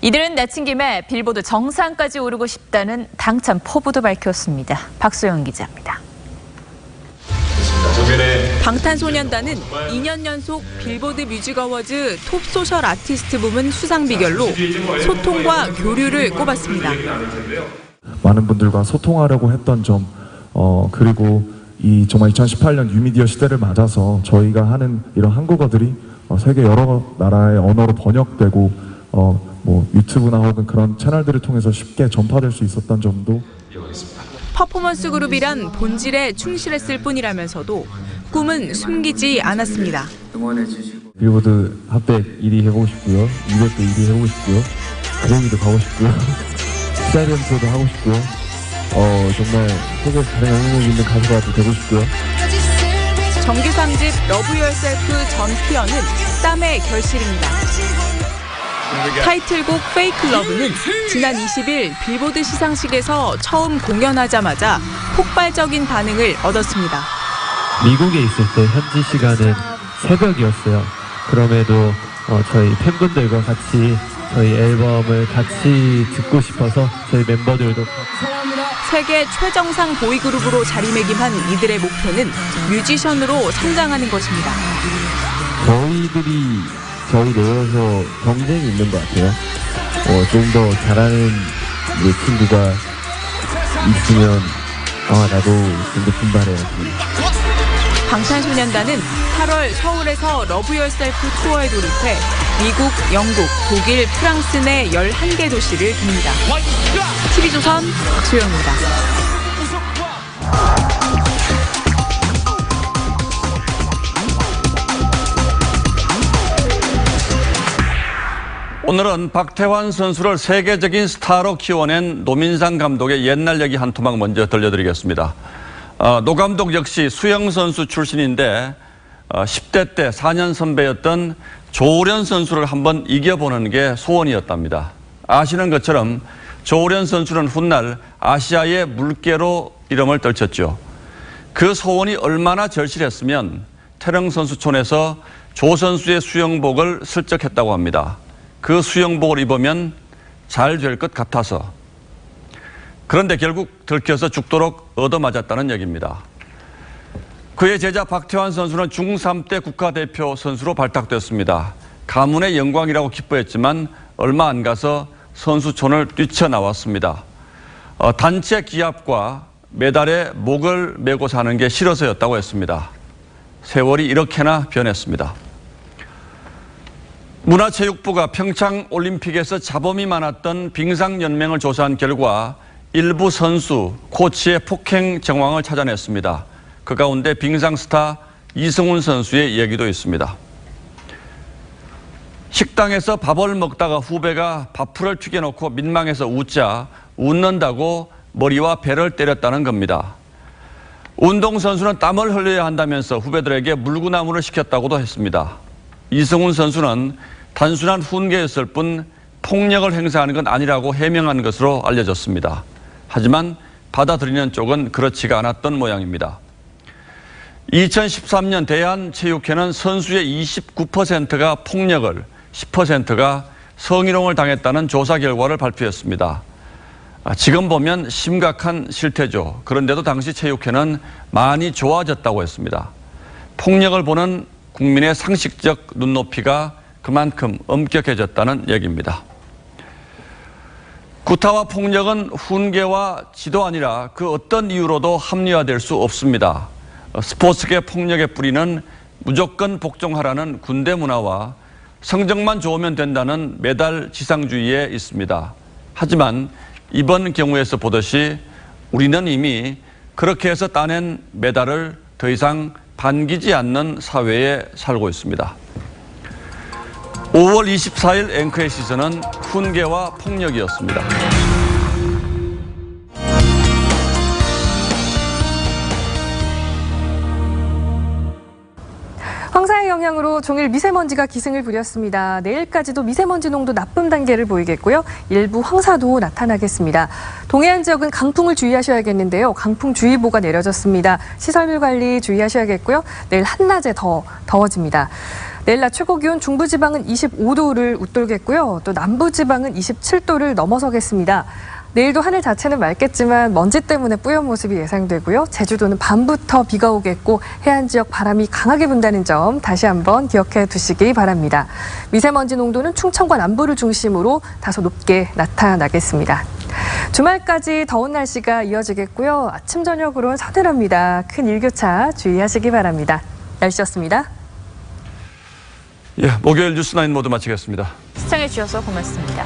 S1: 이들은 내친 김에 빌보드 정상까지 오르고 싶다는 당찬 포부도 밝혔습니다. 박소영 기자입니다.
S10: 방탄소년단은 2년 연속 빌보드 뮤직 어워즈 톱 소셜 아티스트 부문 수상 비결로 소통과 교류를 꼽았습니다.
S21: 많은 분들과 소통하려고 했던 점, 그리고 정말 2018년 뉴미디어 시대를 맞아서 저희가 하는 이런 한국어들이 세계 여러 나라의 언어로 번역되고 유튜브나 혹은 그런 채널들을 통해서 쉽게 전파될 수 있었던 점도
S10: 퍼포먼스 그룹이란 본질에 충실했을 뿐이라면서도 꿈은 숨기지 않았습니다.
S21: 빌보드 핫백 1위 해보고 싶고요. 200도 1위 해보고 싶고요. 그래미도 가고 싶고요. 스타디움도 하고 싶고요. 정말 세계에서 가장 영향력 있는 가수가 되고 싶고요.
S10: 정규 3집 러브 유어셀프 전 티어는 땀의 결실입니다. 타이틀곡 페이크 러브는 지난 20일 빌보드 시상식에서 처음 공연하자마자 폭발적인 반응을 얻었습니다.
S22: 미국에 있을 때 현지 시간은 새벽이었어요. 그럼에도 저희 팬분들과 같이 저희 앨범을 같이 듣고 싶어서 저희 멤버들도
S10: 세계 최정상 보이그룹으로 자리매김한 이들의 목표는 뮤지션으로 성장하는 것입니다.
S21: 저희들이 저희 내에서 경쟁이 있는 것 같아요. 좀 더 잘하는 친구가 있으면 나도 좀 더 분발해야지.
S10: 방탄소년단은 8월 서울에서 러브 유어셀프 투어에 돌입해 미국, 영국, 독일, 프랑스 내 11개 도시를 돕니다. TV조선 박소영입니다.
S6: 오늘은 박태환 선수를 세계적인 스타로 키워낸 노민상 감독의 옛날 얘기 한 토막 먼저 들려드리겠습니다. 노 감독 역시 수영 선수 출신인데 10대 때 4년 선배였던 조우련 선수를 한번 이겨보는 게 소원이었답니다. 아시는 것처럼 조우련 선수는 훗날 아시아의 물개로 이름을 떨쳤죠. 그 소원이 얼마나 절실했으면 태릉 선수촌에서 조 선수의 수영복을 슬쩍 했다고 합니다. 그 수영복을 입으면 잘 될 것 같아서. 그런데 결국 들켜서 죽도록 얻어맞았다는 얘기입니다. 그의 제자 박태환 선수는 중3 때 국가대표 선수로 발탁됐습니다. 가문의 영광이라고 기뻐했지만 얼마 안 가서 선수촌을 뛰쳐나왔습니다. 단체 기합과 메달에 목을 메고 사는 게 싫어서였다고 했습니다. 세월이 이렇게나 변했습니다. 문화체육부가 평창올림픽에서 자범이 많았던 빙상연맹을 조사한 결과 일부 선수, 코치의 폭행 정황을 찾아냈습니다. 그 가운데 빙상스타 이승훈 선수의 얘기도 있습니다. 식당에서 밥을 먹다가 후배가 밥풀을 튀겨놓고 민망해서 웃는다고 머리와 배를 때렸다는 겁니다. 운동선수는 땀을 흘려야 한다면서 후배들에게 물구나무를 시켰다고도 했습니다. 이승훈 선수는 단순한 훈계였을 뿐 폭력을 행사하는 건 아니라고 해명한 것으로 알려졌습니다. 하지만 받아들이는 쪽은 그렇지가 않았던 모양입니다. 2013년 대한체육회는 선수의 29%가 폭력을, 10%가 성희롱을 당했다는 조사 결과를 발표했습니다. 지금 보면 심각한 실태죠. 그런데도 당시 체육회는 많이 좋아졌다고 했습니다. 폭력을 보는 국민의 상식적 눈높이가 그만큼 엄격해졌다는 얘기입니다. 구타와 폭력은 훈계와 지도 아니라 그 어떤 이유로도 합리화될 수 없습니다. 스포츠계 폭력의 뿌리는 무조건 복종하라는 군대 문화와 성적만 좋으면 된다는 메달 지상주의에 있습니다. 하지만 이번 경우에서 보듯이 우리는 이미 그렇게 해서 따낸 메달을 더 이상 반기지 않는 사회에 살고 있습니다. 5월 24일 앵커의 시선은 훈계와 폭력이었습니다.
S7: 황사의 영향으로 종일 미세먼지가 기승을 부렸습니다. 내일까지도 미세먼지 농도 나쁨 단계를 보이겠고요. 일부 황사도 나타나겠습니다. 동해안 지역은 강풍을 주의하셔야겠는데요. 강풍주의보가 내려졌습니다. 시설물 관리 주의하셔야겠고요. 내일 한낮에 더 더워집니다. 내일 낮 최고 기온 중부지방은 25도를 웃돌겠고요. 또 남부지방은 27도를 넘어서겠습니다. 내일도 하늘 자체는 맑겠지만 먼지 때문에 뿌연 모습이 예상되고요. 제주도는 밤부터 비가 오겠고 해안 지역 바람이 강하게 분다는 점 다시 한번 기억해 두시기 바랍니다. 미세먼지 농도는 충청과 남부를 중심으로 다소 높게 나타나겠습니다. 주말까지 더운 날씨가 이어지겠고요. 아침 저녁으로는 서늘합니다. 큰 일교차 주의하시기 바랍니다. 날씨였습니다.
S6: 예, 목요일 뉴스9 모두 마치겠습니다.
S1: 시청해 주셔서 고맙습니다.